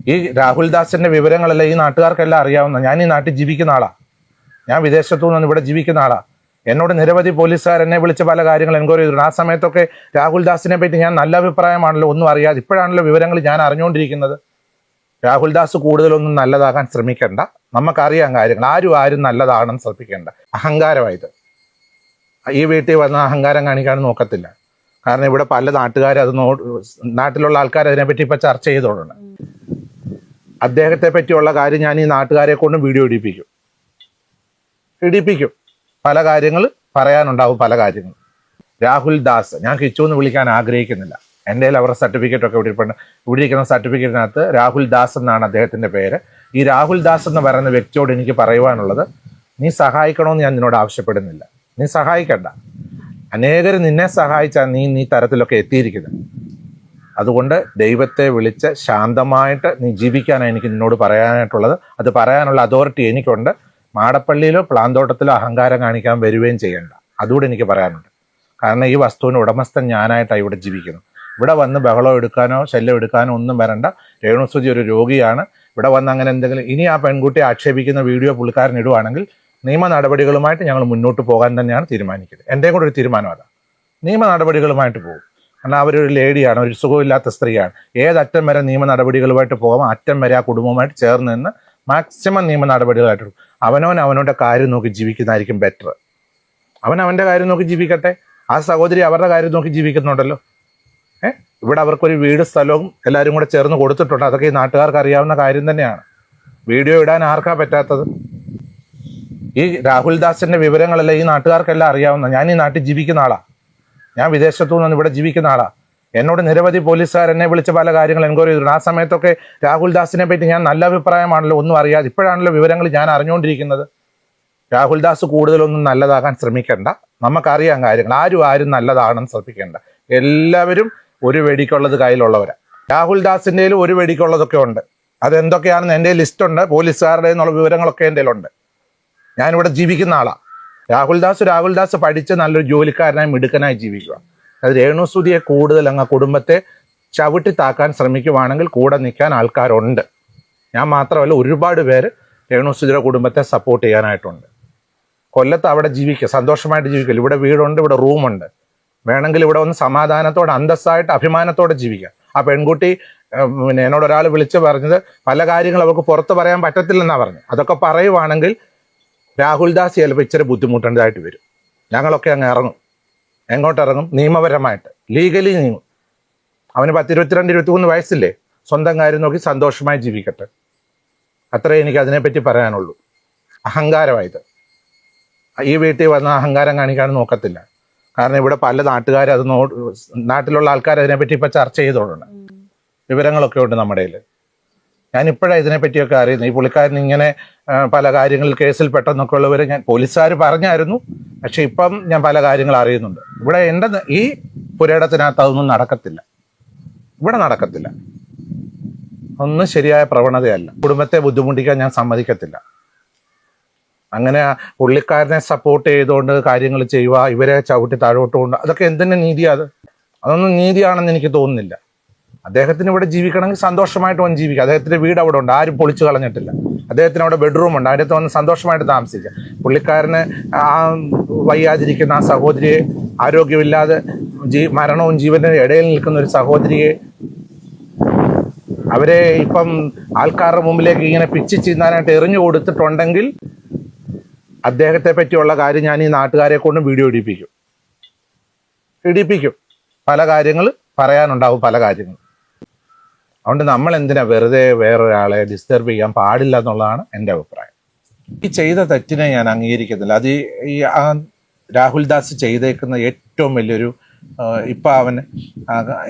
ഈ രാഹുൽ ദാസിന്റെ വിവരങ്ങളെല്ലാം ഈ നാട്ടുകാർക്കെല്ലാം അറിയാവുന്ന. ഞാൻ ഈ നാട്ടിൽ ജീവിക്കുന്ന ആളാ. ഞാൻ വിദേശത്തു നിന്ന് ഇവിടെ ജീവിക്കുന്ന ആളാ. എന്നോട് നിരവധി പോലീസുകാർ എന്നെ വിളിച്ച് പല കാര്യങ്ങൾ എൻക്വയറി ചെയ്തിട്ടുണ്ട്. ആ സമയത്തൊക്കെ രാഹുൽ ദാസിനെ പറ്റി ഞാൻ നല്ല അഭിപ്രായമാണല്ലോ, ഒന്നും അറിയാതെ. ഇപ്പോഴാണല്ലോ വിവരങ്ങൾ ഞാൻ അറിഞ്ഞുകൊണ്ടിരിക്കുന്നത്. രാഹുൽ ദാസ് കൂടുതലൊന്നും നല്ലതാകാൻ ശ്രമിക്കേണ്ട. നമുക്കറിയാം കാര്യങ്ങൾ. ആരും നല്ലതാണെന്ന് ശ്രമിക്കേണ്ട. അഹങ്കാരമായത് ഈ വീട്ടിൽ വന്ന അഹങ്കാരം കാണിക്കാൻ നോക്കത്തില്ല. കാരണം ഇവിടെ പല നാട്ടുകാരും നാട്ടിലുള്ള ആൾക്കാർ അതിനെപ്പറ്റി ഇപ്പം ചർച്ച ചെയ്തോളുണ്ട്. അദ്ദേഹത്തെ പറ്റിയുള്ള കാര്യം ഞാൻ ഈ നാട്ടുകാരെ കൊണ്ടും വീഡിയോ ഇടിപ്പിക്കും. പല കാര്യങ്ങൾ പറയാനുണ്ടാവും. പല കാര്യങ്ങൾ രാഹുൽ ദാസ് ഞാൻ കിച്ചു എന്ന് വിളിക്കാൻ ആഗ്രഹിക്കുന്നില്ല. എൻ്റെ അവരുടെ സർട്ടിഫിക്കറ്റ് ഒക്കെ ഇവിടെ ഇരിക്കുന്ന സർട്ടിഫിക്കറ്റിനകത്ത് രാഹുൽ ദാസ് എന്നാണ് അദ്ദേഹത്തിൻ്റെ പേര്. ഈ രാഹുൽ ദാസ് എന്ന് പറയുന്ന വ്യക്തിയോട് എനിക്ക് പറയുവാനുള്ളത്, നീ സഹായിക്കണമെന്ന് ഞാൻ നിന്നോട് ആവശ്യപ്പെടുന്നില്ല. നീ സഹായിക്കണ്ട. അനേകർ നിന്നെ സഹായിച്ചാൽ നീ തരത്തിലൊക്കെ എത്തിയിരിക്കുന്നത്. അതുകൊണ്ട് ദൈവത്തെ വിളിച്ച് ശാന്തമായിട്ട് നീ ജീവിക്കാനാണ് എനിക്ക് നിന്നോട് പറയാനായിട്ടുള്ളത്. അത് പറയാനുള്ള അതോറിറ്റി എനിക്കുണ്ട്. മാടപ്പള്ളിയിലോ പ്ലാന്തോട്ടത്തിലോ അഹങ്കാരം കാണിക്കാൻ വരികയും ചെയ്യേണ്ട. അതുകൂടെ എനിക്ക് പറയാനുണ്ട്. കാരണം ഈ വസ്തുവിന് ഉടമസ്ഥൻ ഞാനായിട്ടാണ് ഇവിടെ ജീവിക്കുന്നത്. ഇവിടെ വന്ന് ബഹളം എടുക്കാനോ ശല്യം എടുക്കാനോ ഒന്നും വരണ്ട. രേണുസുതി ഒരു രോഗിയാണ്. ഇവിടെ വന്ന് അങ്ങനെ എന്തെങ്കിലും ഇനി ആ പെൺകുട്ടിയെ ആക്ഷേപിക്കുന്ന വീഡിയോ പുള്ളിക്കാരൻ ഇടുവാണെങ്കിൽ നിയമ നടപടികളുമായിട്ട് ഞങ്ങൾ മുന്നോട്ട് പോകാൻ തന്നെയാണ് തീരുമാനിക്കുന്നത്. എൻ്റെയും കൂടെ ഒരു തീരുമാനം അതാണ്. നിയമ നടപടികളുമായിട്ട് പോകും. കാരണം അവരൊരു ലേഡിയാണ്, ഒരു സുഖമില്ലാത്ത സ്ത്രീയാണ്. ഏതറ്റം വരെ നിയമ നടപടികളുമായിട്ട് പോകാം, അറ്റം വരെ ആ കുടുംബവുമായിട്ട് ചേർന്ന് നിന്ന് മാക്സിമം നിയമ നടപടികളായിട്ട് അവനവൻ്റെ കാര്യം നോക്കി ജീവിക്കുന്നതായിരിക്കും ബെറ്റർ. അവൻ്റെ കാര്യം നോക്കി ജീവിക്കട്ടെ. ആ സഹോദരി അവരുടെ കാര്യം നോക്കി ജീവിക്കുന്നുണ്ടല്ലോ. ഇവിടെ അവർക്കൊരു വീട് സ്ഥലവും എല്ലാവരും കൂടെ ചേർന്ന് കൊടുത്തിട്ടുണ്ട്. അതൊക്കെ ഈ നാട്ടുകാർക്ക് അറിയാവുന്ന കാര്യം തന്നെയാണ്. വീഡിയോ ഇടാൻ ആർക്കാ പറ്റാത്തത്? ഈ രാഹുൽ ദാസിന്റെ വിവരങ്ങളെല്ലാം ഈ നാട്ടുകാർക്കെല്ലാം അറിയാവുന്ന. ഞാൻ ഈ നാട്ടിൽ ജീവിക്കുന്ന ആളാ. ഞാൻ വിദേശത്തു നിന്ന് ഇവിടെ ജീവിക്കുന്ന ആളാ. എന്നോട് നിരവധി പോലീസുകാർ എന്നെ വിളിച്ച് പല കാര്യങ്ങൾ എൻക്വയറി ചെയ്തിട്ടുണ്ട്. ആ സമയത്തൊക്കെ രാഹുൽ ദാസിനെ പറ്റി ഞാൻ നല്ല അഭിപ്രായമാണല്ലോ, ഒന്നും അറിയാതെ. ഇപ്പോഴാണല്ലോ വിവരങ്ങൾ ഞാൻ അറിഞ്ഞുകൊണ്ടിരിക്കുന്നത്. രാഹുൽ ദാസ് കൂടുതലൊന്നും നല്ലതാകാൻ ശ്രമിക്കേണ്ട. നമുക്കറിയാം കാര്യങ്ങൾ. ആരും നല്ലതാണെന്ന് ശ്രമിക്കേണ്ട. എല്ലാവരും ഒരു വെടിക്കുള്ളത് കയ്യിലുള്ളവരാ. രാഹുൽ ദാസിൻ്റെ ഒരു വെടിക്കുള്ളതൊക്കെ ഉണ്ട്. അതെന്തൊക്കെയാണെന്ന് എൻ്റെ ലിസ്റ്റുണ്ട്. പോലീസുകാരുടെ എന്നുള്ള വിവരങ്ങളൊക്കെ എൻ്റെ ഉണ്ട്. ഞാനിവിടെ ജീവിക്കുന്ന ആളാ. രാഹുൽ ദാസ് പഠിച്ച് നല്ലൊരു ജോലിക്കാരനായി മിടുക്കനായി ജീവിക്കുക. അത് രേണുസുതിയെ കൂടുതൽ അങ്ങ് കുടുംബത്തെ ചവിട്ടി താക്കാൻ ശ്രമിക്കുവാണെങ്കിൽ കൂടെ നിൽക്കാൻ ആൾക്കാരുണ്ട്. ഞാൻ മാത്രമല്ല, ഒരുപാട് പേര് രേണുസുതിയുടെ കുടുംബത്തെ സപ്പോർട്ട് ചെയ്യാനായിട്ടുണ്ട്. കൊല്ലത്ത് അവിടെ ജീവിക്കുക, സന്തോഷമായിട്ട് ജീവിക്കുക. ഇവിടെ വീടുണ്ട്, ഇവിടെ റൂമുണ്ട്. വേണമെങ്കിൽ ഇവിടെ ഒന്ന് സമാധാനത്തോടെ അന്തസ്സായിട്ട് അഭിമാനത്തോടെ ജീവിക്കാം. ആ പെൺകുട്ടി എന്നോട് ഒരാൾ വിളിച്ച് പറഞ്ഞത് പല കാര്യങ്ങൾ അവർക്ക് പുറത്ത് പറയാൻ പറ്റത്തില്ലെന്നാണ് പറഞ്ഞത്. അതൊക്കെ പറയുവാണെങ്കിൽ രാഹുൽ ദാസ് ചിലപ്പോൾ ഇച്ചിരി ബുദ്ധിമുട്ടേണ്ടതായിട്ട് വരും. ഞങ്ങളൊക്കെ അങ്ങ് ഇറങ്ങും. എങ്ങോട്ടിറങ്ങും? നിയമപരമായിട്ട്, ലീഗലി നീങ്ങും. അവന് 22-23 വയസ്സില്ലേ? സ്വന്തം കാര്യം നോക്കി സന്തോഷമായി ജീവിക്കട്ടെ. അത്രേ എനിക്ക് അതിനെപ്പറ്റി പറയാനുള്ളൂ. അഹങ്കാരമായത് ഈ വീട്ടിൽ വന്ന അഹങ്കാരം കാണിക്കാൻ നോക്കത്തില്ല. കാരണം ഇവിടെ പല നാട്ടുകാർ നാട്ടിലുള്ള ആൾക്കാർ അതിനെപ്പറ്റി ഇപ്പം ചർച്ച ചെയ്തോളുണ്ട്. വിവരങ്ങളൊക്കെ ഉണ്ട് നമ്മുടെ കയ്യിൽ. ഞാനിപ്പോഴാണ് ഇതിനെപ്പറ്റിയൊക്കെ അറിയുന്നത്. ഈ പുള്ളിക്കാരൻ ഇങ്ങനെ പല കാര്യങ്ങളിൽ കേസിൽ പെട്ടെന്നൊക്കെ ഉള്ളവരെ ഞാൻ പോലീസുകാർ പറഞ്ഞായിരുന്നു. പക്ഷെ ഇപ്പം ഞാൻ പല കാര്യങ്ങൾ അറിയുന്നുണ്ട്. ഇവിടെ എൻ്റെ ഈ പുരയിടത്തിനകത്ത് അതൊന്നും നടക്കത്തില്ല. ഇവിടെ നടക്കത്തില്ല. ഒന്നും ശരിയായ പ്രവണതയല്ല. കുടുംബത്തെ ബുദ്ധിമുട്ടിക്കാൻ ഞാൻ സമ്മതിക്കത്തില്ല. അങ്ങനെ പുള്ളിക്കാരനെ സപ്പോർട്ട് ചെയ്തുകൊണ്ട് കാര്യങ്ങൾ ചെയ്യുക, ഇവരെ ചവിട്ടി താഴോട്ട് കൊണ്ട്, അതൊക്കെ എന്തിൻ്റെ നീതിയാണ്? അതൊന്നും നീതിയാണെന്ന് എനിക്ക് തോന്നുന്നില്ല. അദ്ദേഹത്തിന് ഇവിടെ ജീവിക്കണമെങ്കിൽ സന്തോഷമായിട്ട് വന്ന് ജീവിക്കുക. അദ്ദേഹത്തിൻ്റെ വീട് അവിടെ ഉണ്ട്, ആരും പൊളിച്ചു കളഞ്ഞിട്ടില്ല. അദ്ദേഹത്തിന് അവിടെ ബെഡ്റൂം ഉണ്ട്, അതിനകത്ത് വന്ന് സന്തോഷമായിട്ട് താമസിക്കുക. പുള്ളിക്കാരന് ആ വയ്യാതിരിക്കുന്ന ആ സഹോദരിയെ, ആരോഗ്യമില്ലാതെ മരണവും ജീവനും ഇടയിൽ നിൽക്കുന്ന ഒരു സഹോദരിയെ, അവരെ ഇപ്പം ആൾക്കാരുടെ മുമ്പിലേക്ക് ഇങ്ങനെ പിച്ച് ചിന്താനായിട്ട് എറിഞ്ഞു കൊടുത്തിട്ടുണ്ടെങ്കിൽ അദ്ദേഹത്തെ പറ്റിയുള്ള കാര്യം ഞാൻ ഈ നാട്ടുകാരെ കൊണ്ട് വീഡിയോ ഇടിപ്പിക്കും. പല കാര്യങ്ങൾ പറയാനുണ്ടാവും, പല കാര്യങ്ങൾ. അതുകൊണ്ട് നമ്മൾ എന്തിനാ വെറുതെ വേറൊരാളെ ഡിസ്റ്റർബ് ചെയ്യാൻ പാടില്ല എന്നുള്ളതാണ് എൻ്റെ അഭിപ്രായം. ഈ ചെയ്ത തെറ്റിനെ ഞാൻ അംഗീകരിക്കുന്നില്ല. അത് ഈ രാഹുൽ ദാസ് ചെയ്തേക്കുന്ന ഏറ്റവും വലിയൊരു ഇപ്പം അവന്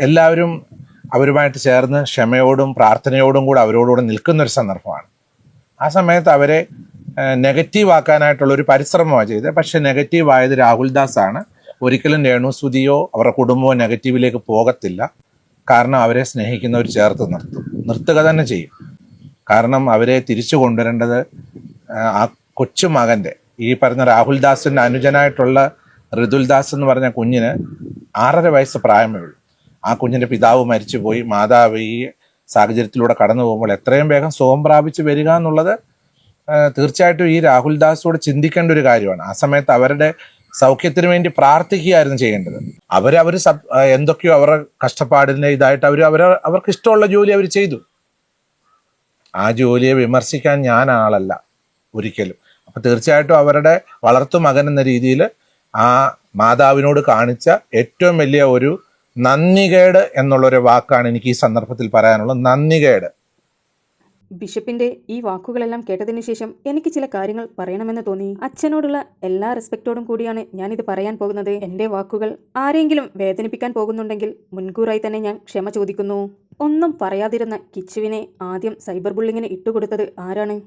എല്ലാവരും അവരുമായിട്ട് ചേർന്ന് ക്ഷമയോടും പ്രാർത്ഥനയോടും കൂടെ അവരോടുകൂടെ നിൽക്കുന്നൊരു സന്ദർഭമാണ്. ആ സമയത്ത് അവരെ നെഗറ്റീവ് ആക്കാനായിട്ടുള്ളൊരു പരിശ്രമമാണ് ചെയ്തത്. പക്ഷെ നെഗറ്റീവ് ആയത് രാഹുൽ ദാസ് ആണ്. ഒരിക്കലും രേണുസുതിയോ അവരുടെ കുടുംബമോ നെഗറ്റീവിലേക്ക് പോകത്തില്ല. കാരണം അവരെ സ്നേഹിക്കുന്നവർ ചേർത്ത് നിർത്തുക തന്നെ ചെയ്യും. കാരണം അവരെ തിരിച്ചു കൊണ്ടുവരേണ്ടത് ആ കൊച്ചുമകൻ്റെ, ഈ പറഞ്ഞ രാഹുൽ ദാസിൻ്റെ അനുജനായിട്ടുള്ള ഋതുൽ ദാസ് എന്ന് പറഞ്ഞ കുഞ്ഞിന് 6.5 വയസ്സ് പ്രായമേ ഉള്ളൂ. ആ കുഞ്ഞിൻ്റെ പിതാവ് മരിച്ചുപോയി. മാതാവ് ഈ സാഹചര്യത്തിലൂടെ കടന്നു പോകുമ്പോൾ എത്രയും വേഗം സുഖം പ്രാപിച്ച് വരിക എന്നുള്ളത് തീർച്ചയായിട്ടും ഈ രാഹുൽ ദാസോട് ചിന്തിക്കേണ്ട ഒരു കാര്യമാണ്. ആ സമയത്ത് അവരുടെ സൗഖ്യത്തിന് വേണ്ടി പ്രാർത്ഥിക്കുകയായിരുന്നു ചെയ്യേണ്ടത്. അവർ എന്തൊക്കെയോ അവരുടെ കഷ്ടപ്പാടിന്റെ ഇതായിട്ട് അവർക്ക് ഇഷ്ടമുള്ള ജോലി അവർ ചെയ്തു. ആ ജോലിയെ വിമർശിക്കാൻ ഞാൻ ആളല്ല ഒരിക്കലും. അപ്പൊ തീർച്ചയായിട്ടും അവരുടെ വളർത്തു മകൻ എന്ന രീതിയിൽ ആ മാതാവിനോട് കാണിച്ച ഏറ്റവും വലിയ ഒരു നന്ദികേട് എന്നുള്ളൊരു വാക്കാണ് എനിക്ക് ഈ സന്ദർഭത്തിൽ പറയാനുള്ളത്. നന്ദികേട്. ബിഷപ്പിന്റെ ഈ വാക്കുകളെല്ലാം കേട്ടതിന് ശേഷം എനിക്ക് ചില കാര്യങ്ങൾ പറയണമെന്ന് തോന്നി. അച്ഛനോടുള്ള എല്ലാ റെസ്പെക്റ്റോടും കൂടിയാണ് ഞാനിത് പറയാൻ പോകുന്നത്. എൻ്റെ വാക്കുകൾ ആരെങ്കിലും വേദനിപ്പിക്കാൻ പോകുന്നുണ്ടെങ്കിൽ മുൻകൂറായി തന്നെ ഞാൻ ക്ഷമ ചോദിക്കുന്നു. ഒന്നും പറയാതിരുന്ന കിച്ചുവിനെ ആദ്യം സൈബർ ബുള്ളിങ്ങിന് ഇട്ടുകൊടുത്തത് ആരാണ്?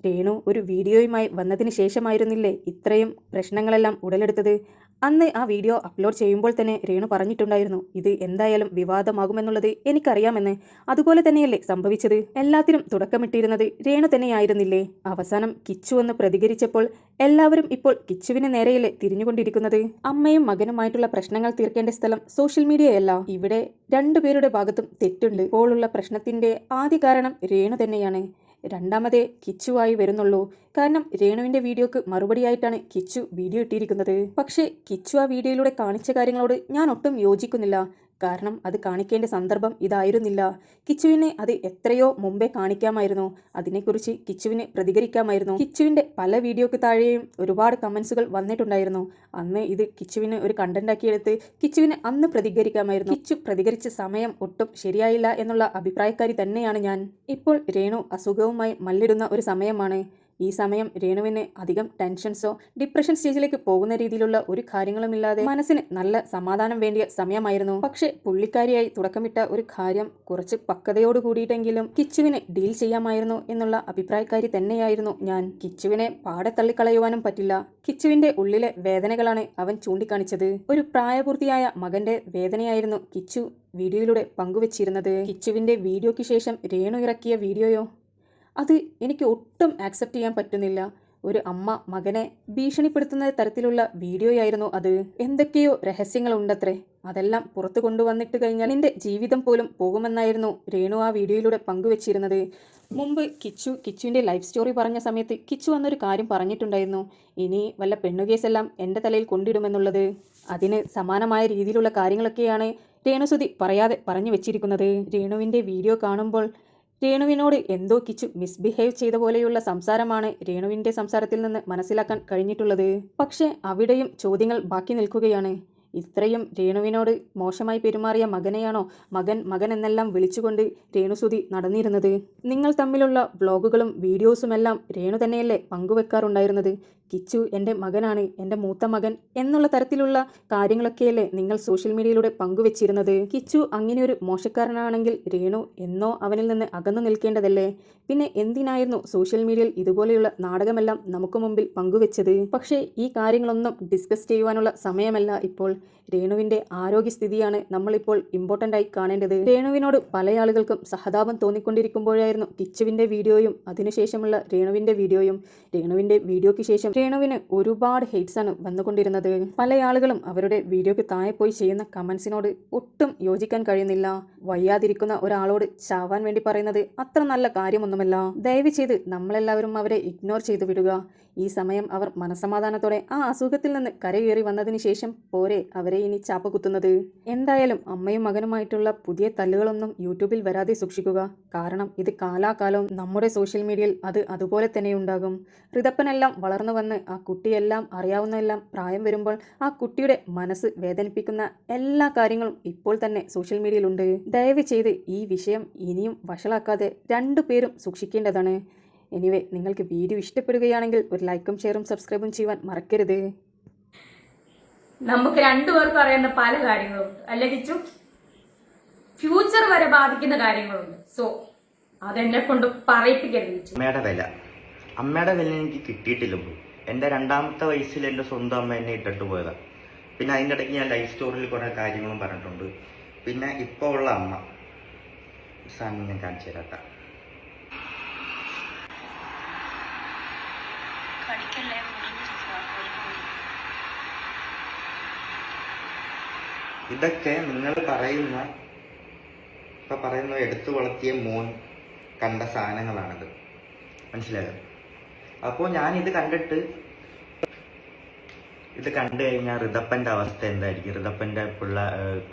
രേണു ഒരു വീഡിയോയുമായി വന്നതിന് ശേഷമായിരുന്നില്ലേ ഇത്രയും പ്രശ്നങ്ങളെല്ലാം ഉടലെടുത്തത്? അന്ന് ആ വീഡിയോ അപ്ലോഡ് ചെയ്യുമ്പോൾ തന്നെ രേണു പറഞ്ഞിട്ടുണ്ടായിരുന്നു, ഇത് എന്തായാലും വിവാദമാകുമെന്നുള്ളത് എനിക്കറിയാമെന്ന്. അതുപോലെ തന്നെയല്ലേ സംഭവിച്ചത്? എല്ലാത്തിനും തുടക്കമിട്ടിരുന്നത് രേണു തന്നെയായിരുന്നില്ലേ? അവസാനം കിച്ചു എന്ന് പ്രതികരിച്ചപ്പോൾ എല്ലാവരും ഇപ്പോൾ കിച്ചുവിന് നേരെയല്ലേ തിരിഞ്ഞുകൊണ്ടിരിക്കുന്നത്? അമ്മയും മകനുമായിട്ടുള്ള പ്രശ്നങ്ങൾ തീർക്കേണ്ട സ്ഥലം സോഷ്യൽ മീഡിയയല്ല. ഇവിടെ രണ്ടുപേരുടെ ഭാഗത്തും തെറ്റുണ്ട്. ഇപ്പോഴുള്ള പ്രശ്നത്തിന്റെ ആദ്യ കാരണം രേണു തന്നെയാണ്. രണ്ടാമതേ കിച്ചുവായി വരുന്നുള്ളൂ. കാരണം രേണുവിന്റെ വീഡിയോക്ക് മറുപടിയായിട്ടാണ് കിച്ചു വീഡിയോ ഇട്ടിരിക്കുന്നത്. പക്ഷേ കിച്ചു ആ വീഡിയോയിലൂടെ കാണിച്ച കാര്യങ്ങളോട് ഞാൻ ഒട്ടും യോജിക്കുന്നില്ല. കാരണം അത് കാണിക്കേണ്ട സന്ദർഭം ഇതായിരുന്നില്ല. കിച്ചുവിനെ അത് എത്രയോ മുമ്പേ കാണിക്കാമായിരുന്നു. അതിനെക്കുറിച്ച് കിച്ചുവിന് പ്രതികരിക്കാമായിരുന്നു. കിച്ചുവിന്റെ പല വീഡിയോക്ക് താഴെയും ഒരുപാട് കമന്റ്സുകൾ വന്നിട്ടുണ്ടായിരുന്നു. അന്ന് ഇത് കിച്ചുവിന് ഒരു കണ്ടന്റാക്കിയെടുത്ത് കിച്ചുവിന് അന്ന് പ്രതികരിക്കാമായിരുന്നു. കിച്ചു പ്രതികരിച്ച സമയം ഒട്ടും ശരിയായില്ല എന്നുള്ള അഭിപ്രായക്കാരി തന്നെയാണ് ഞാൻ. ഇപ്പോൾ രേണു അസുഖവുമായി മല്ലിടുന്ന ഒരു സമയമാണ്. ഈ സമയം രേണുവിന് അധികം ടെൻഷൻസോ ഡിപ്രഷൻ സ്റ്റേജിലേക്ക് പോകുന്ന രീതിയിലുള്ള ഒരു കാര്യങ്ങളുമില്ലാതെ മനസ്സിന് നല്ല സമാധാനം വേണ്ടിയ സമയമായിരുന്നു. പക്ഷെ പുള്ളിക്കാരിയായി തുടക്കമിട്ട ഒരു കാര്യം കുറച്ച് പക്വതയോട് കൂടിയിട്ടെങ്കിലും കിച്ചുവിനെ ഡീൽ ചെയ്യാമായിരുന്നു എന്നുള്ള അഭിപ്രായക്കാരി തന്നെയായിരുന്നു ഞാൻ. കിച്ചുവിനെ പാടെ തള്ളിക്കളയുവാനും പറ്റില്ല. കിച്ചുവിന്റെ ഉള്ളിലെ വേദനകളാണ് അവൻ ചൂണ്ടിക്കാണിച്ചത്. ഒരു പ്രായപൂർത്തിയായ മകന്റെ വേദനയായിരുന്നു കിച്ചു വീഡിയോയിലൂടെ പങ്കുവച്ചിരുന്നത്. കിച്ചുവിന്റെ വീഡിയോയ്ക്ക് ശേഷം രേണു ഇറക്കിയ വീഡിയോയോ, അത് എനിക്ക് ഒട്ടും ആക്സെപ്റ്റ് ചെയ്യാൻ പറ്റുന്നില്ല. ഒരു അമ്മ മകനെ ഭീഷണിപ്പെടുത്തുന്ന തരത്തിലുള്ള വീഡിയോയായിരുന്നു അത്. എന്തൊക്കെയോ രഹസ്യങ്ങൾ ഉണ്ടത്രേ. അതെല്ലാം പുറത്തു കൊണ്ടുവന്നിട്ട് കഴിഞ്ഞാൽ നിന്റെ ജീവിതം പോലും പോകുമെന്നായിരുന്നു രേണു ആ വീഡിയോയിലൂടെ പങ്കുവച്ചിരുന്നത്. മുമ്പ് കിച്ചുവിൻ്റെ ലൈഫ് സ്റ്റോറി പറഞ്ഞ സമയത്ത് കിച്ചു വന്നൊരു കാര്യം പറഞ്ഞിട്ടുണ്ടായിരുന്നു, ഇനി വല്ല പെണ്ണുകേസെല്ലാം എൻ്റെ തലയിൽ കൊണ്ടിടുമെന്നുള്ളത്. അതിന് സമാനമായ രീതിയിലുള്ള കാര്യങ്ങളൊക്കെയാണ് രേണുസുതി പറയാതെ പറഞ്ഞു വെച്ചിരിക്കുന്നത്. രേണുവിൻ്റെ വീഡിയോ കാണുമ്പോൾ രേണുവിനോട് എന്തോ കിച്ചു മിസ്ബിഹേവ് ചെയ്ത പോലെയുള്ള സംസാരമാണ് രേണുവിൻ്റെ സംസാരത്തിൽ നിന്ന് മനസ്സിലാക്കാൻ കഴിഞ്ഞിട്ടുള്ളത്. പക്ഷേ അവിടെയും ചോദ്യങ്ങൾ ബാക്കി നിൽക്കുകയാണ്. ഇത്രയും രേണുവിനോട് മോശമായി പെരുമാറിയ മകനെയാണോ മകൻ എന്നെല്ലാം വിളിച്ചുകൊണ്ട് രേണുസുതി നടന്നിരുന്നത്? നിങ്ങൾ തമ്മിലുള്ള വ്ളോഗുകളും വീഡിയോസുമെല്ലാം രേണു തന്നെയല്ലേ പങ്കുവെക്കാറുണ്ടായിരുന്നത്? കിച്ചു എൻ്റെ മകനാണ്, എൻ്റെ മൂത്ത മകൻ എന്നുള്ള തരത്തിലുള്ള കാര്യങ്ങളൊക്കെയല്ലേ നിങ്ങൾ സോഷ്യൽ മീഡിയയിലൂടെ പങ്കുവെച്ചിരുന്നത്? കിച്ചു അങ്ങനെയൊരു മോശക്കാരനാണെങ്കിൽ രേണു എന്നോ അവനിൽ നിന്ന് അകന്നു നിൽക്കേണ്ടതല്ലേ? പിന്നെ എന്തിനായിരുന്നു സോഷ്യൽ മീഡിയയിൽ ഇതുപോലെയുള്ള നാടകമെല്ലാം നമുക്ക് മുമ്പിൽ പങ്കുവെച്ചത്? പക്ഷേ ഈ കാര്യങ്ങളൊന്നും ഡിസ്കസ് ചെയ്യുവാനുള്ള സമയമല്ല ഇപ്പോൾ. രേണുവിൻ്റെ ആരോഗ്യസ്ഥിതിയാണ് നമ്മളിപ്പോൾ ഇമ്പോർട്ടൻ്റ് ആയി കാണേണ്ടത്. രേണുവിനോട് പല ആളുകൾക്കും സഹതാപം തോന്നിക്കൊണ്ടിരിക്കുമ്പോഴായിരുന്നു കിച്ചുവിൻ്റെ വീഡിയോയും അതിനുശേഷമുള്ള രേണുവിൻ്റെ വീഡിയോയും. രേണുവിൻ്റെ വീഡിയോയ്ക്ക് ശേഷം രേണുവിന് ഒരുപാട് ഹെയ്റ്റ്സാണ് വന്നുകൊണ്ടിരുന്നത്. പല ആളുകളും അവരുടെ വീഡിയോയ്ക്ക് താഴെ പോയി ചെയ്യുന്ന കമൻസിനോട് ഒട്ടും യോജിക്കാൻ കഴിയുന്നില്ല. വയ്യാതിരിക്കുന്ന ഒരാളോട് ചാവാൻ വേണ്ടി പറയുന്നത് അത്ര നല്ല കാര്യമൊന്നുമല്ല. ദയവ് ചെയ്ത് നമ്മളെല്ലാവരും അവരെ ഇഗ്നോർ ചെയ്തു വിടുക. ഈ സമയം അവർ മനസമാധാനത്തോടെ ആ അസുഖത്തിൽ നിന്ന് കരകയറി വന്നതിന് ശേഷം പോരെ അവരെ ഇനി ചാപ്പ കുത്തുന്നത്. എന്തായാലും അമ്മയും മകനുമായിട്ടുള്ള പുതിയ തല്ലുകളൊന്നും യൂട്യൂബിൽ വരാതെ സൂക്ഷിക്കുക. കാരണം ഇത് കാലാകാലവും നമ്മുടെ സോഷ്യൽ മീഡിയയിൽ അത് അതുപോലെ തന്നെ ഉണ്ടാകും. ഋതപ്പനെല്ലാം വളർന്നു വന്ന് ആ കുട്ടിയെല്ലാം അറിയാവുന്നതെല്ലാം പ്രായം വരുമ്പോൾ ആ കുട്ടിയുടെ മനസ്സ് വേദനിപ്പിക്കുന്ന എല്ലാ കാര്യങ്ങളും ഇപ്പോൾ തന്നെ സോഷ്യൽ മീഡിയയിലുണ്ട്. ദയവ് ചെയ്ത് ഈ വിഷയം ഇനിയും വഷളാക്കാതെ രണ്ടുപേരും സൂക്ഷിക്കേണ്ടതാണ്. എനിവേ, നിങ്ങൾക്ക് വീഡിയോ ഇഷ്ടപ്പെടുകയാണെങ്കിൽ ഒരു ലൈക്കും ഷെയറും സബ്സ്ക്രൈബും ചെയ്യുവാൻ മറക്കരുത്. നമുക്ക് രണ്ടുപേർക്കും അറിയുന്ന പല കാര്യങ്ങളുണ്ട് അല്ലെ കിച്ചു? ഫ്യൂച്ചർ വരെ ബാധിക്കുന്ന കാര്യങ്ങളുണ്ട്. സോ അതെന്നെ കൊണ്ട് പറയിപ്പിക്കരുത് കിച്ചു. അമ്മയുടെ വില എനിക്ക് കിട്ടിയിട്ടില്ല. എൻ്റെ രണ്ടാമത്തെ വയസ്സിൽ എൻ്റെ സ്വന്തം അമ്മ എന്നെ ഇട്ടിട്ട് പോയതാണ്. പിന്നെ അതിൻ്റെ ഇടയ്ക്ക് ഞാൻ ലൈഫ് സ്റ്റോറിയിൽ കുറേ കാര്യങ്ങളും പറഞ്ഞിട്ടുണ്ട്. പിന്നെ ഇപ്പോൾ ഉള്ള അമ്മ സാധനം ഞാൻ കാണിച്ചു തരാട്ട. ഇതൊക്കെ നിങ്ങൾ പറയുന്ന ഇപ്പൊ പറയുന്നത് എടുത്തു വളർത്തിയ മോൻ കണ്ട സാധനങ്ങളാണിത്, മനസ്സിലായോ? അപ്പോൾ ഞാൻ ഇത് കണ്ടു കഴിഞ്ഞാൽ ഋതപ്പൻ്റെ അവസ്ഥ എന്തായിരിക്കും? ഋതപ്പൻ്റെ